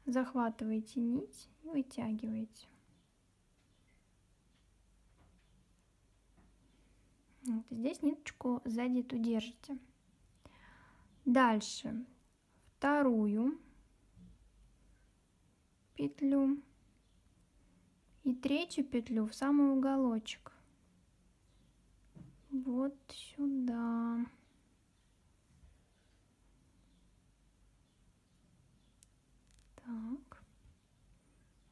Захватываете нить и вытягиваете. Вот здесь ниточку сзади эту держите. Дальше вторую петлю и 3-ю петлю в самый уголочек. Вот сюда. Так.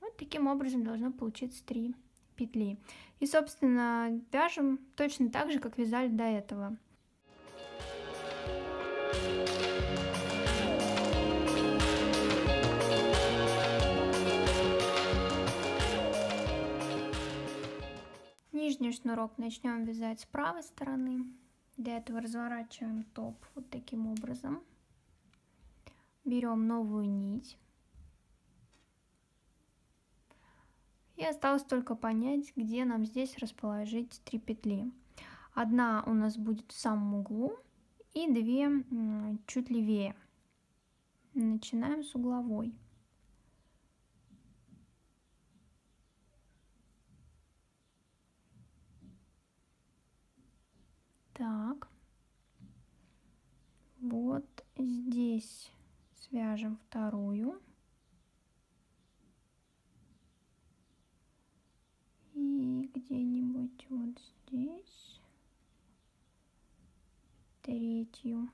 Вот таким образом должно получиться 3 петли. И, собственно, вяжем точно так же, как вязали до этого. Нижний шнурок начнем вязать с правой стороны. Для этого разворачиваем топ вот таким образом. Берем новую нить. И осталось только понять, где нам здесь расположить 3 петли. Одна у нас будет в самом углу и 2 чуть левее. Начинаем с угловой. Так, вот здесь свяжем вторую. И где-нибудь вот здесь 3-ю.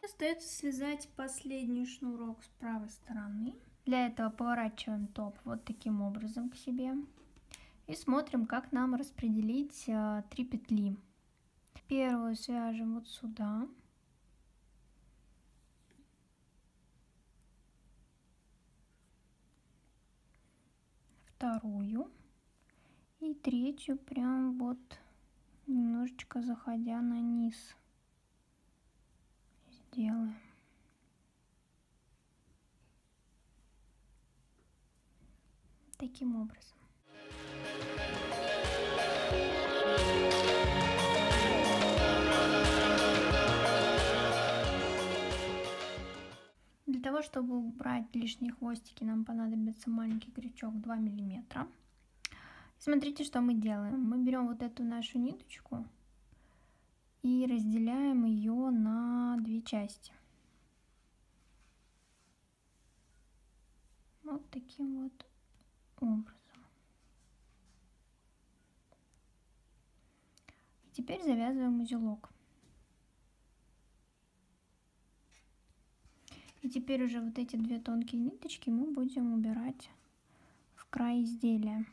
Остается связать последний шнурок с правой стороны. Для этого поворачиваем топ вот таким образом к себе. И смотрим, как нам распределить 3 петли. Первую свяжем вот сюда. Вторую. И 3-ю прям вот немножечко заходя на низ. Сделаем. Таким образом. того, чтобы убрать лишние хвостики, нам понадобится маленький крючок 2 миллиметра. Смотрите, что мы делаем. Мы берем вот эту нашу ниточку и разделяем ее на 2 части. Вот таким вот образом. И теперь завязываем узелок. И теперь уже вот эти 2 тонкие ниточки мы будем убирать в край изделия.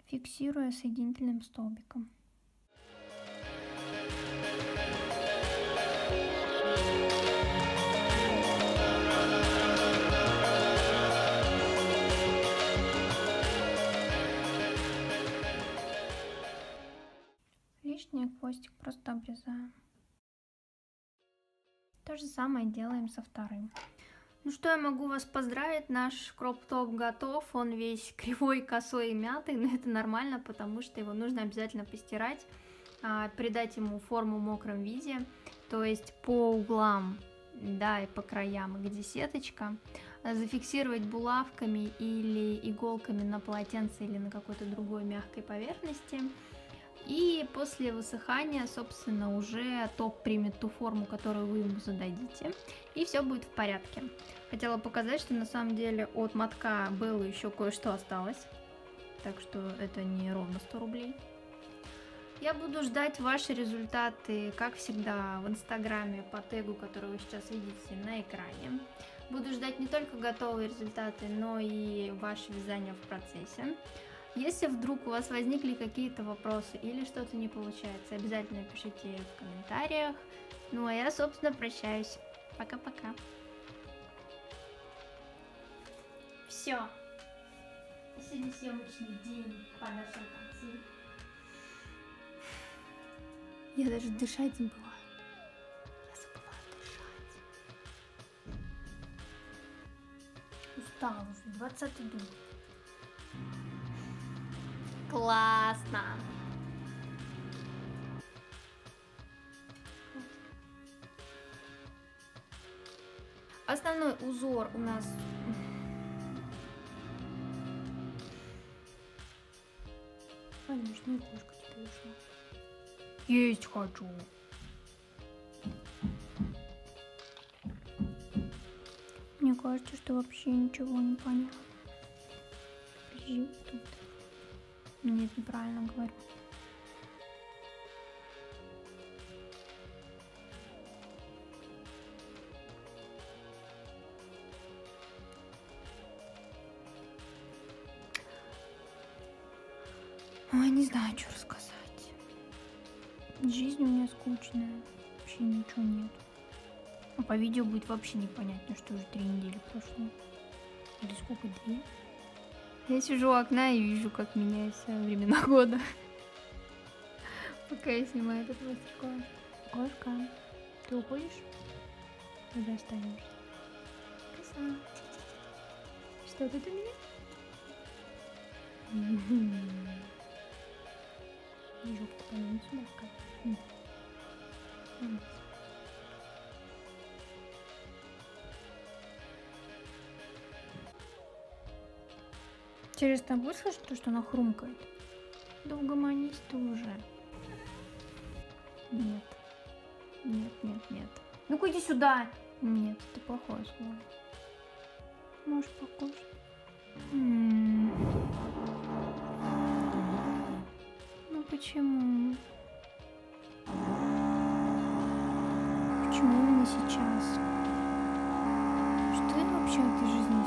Фиксируя соединительным столбиком. Лишний хвостик просто обрезаем. То же самое делаем со вторым. Ну что, я могу вас поздравить, наш кроп-топ готов, он весь кривой, косой и мятый, но это нормально, потому что его нужно обязательно постирать, придать ему форму в мокром виде, то есть по углам, да, и по краям, где сеточка, зафиксировать булавками или иголками на полотенце или на какой-то другой мягкой поверхности. И после высыхания, собственно, уже топ примет ту форму, которую вы ему зададите, и все будет в порядке. Хотела показать, что на самом деле от мотка было еще кое-что осталось, так что это не ровно 100 рублей. Я буду ждать ваши результаты, как всегда, в инстаграме по тегу, который вы сейчас видите на экране. Буду ждать не только готовые результаты, но и ваше вязание в процессе. Если вдруг у вас возникли какие-то вопросы или что-то не получается, обязательно пишите в комментариях. Ну а я, собственно, прощаюсь. Пока-пока. Все. Сегодня съемочный день подошел к концу. Я даже дышать забыла. Я забыла дышать. Устала уже. 20-й день. Классно! Основной узор у нас... Конечно, кошка теперь ушла. Есть хочу. Мне кажется, что вообще ничего не понятно. Тут. Нет, неправильно говорю. Ой, не знаю, что рассказать. Жизнь у меня скучная. Вообще ничего нет. А по видео будет вообще непонятно, что уже 3 недели прошло. Или сколько, 2? Я сижу у окна и вижу, как меняются времена года. Пока я снимаю этот мастер-класс. Кошка, ты уходишь? Или останешься? Коса. Что тут у меня? Жопку помню сюда. Интересно, будет слышать то, что она хрумкает? Да угомонись ты уже. Нет. Нет, нет, нет. Ну-ка иди сюда. Нет, это плохое слово. Можешь покушать. Ну почему? Почему именно сейчас? Что я вообще в этой жизни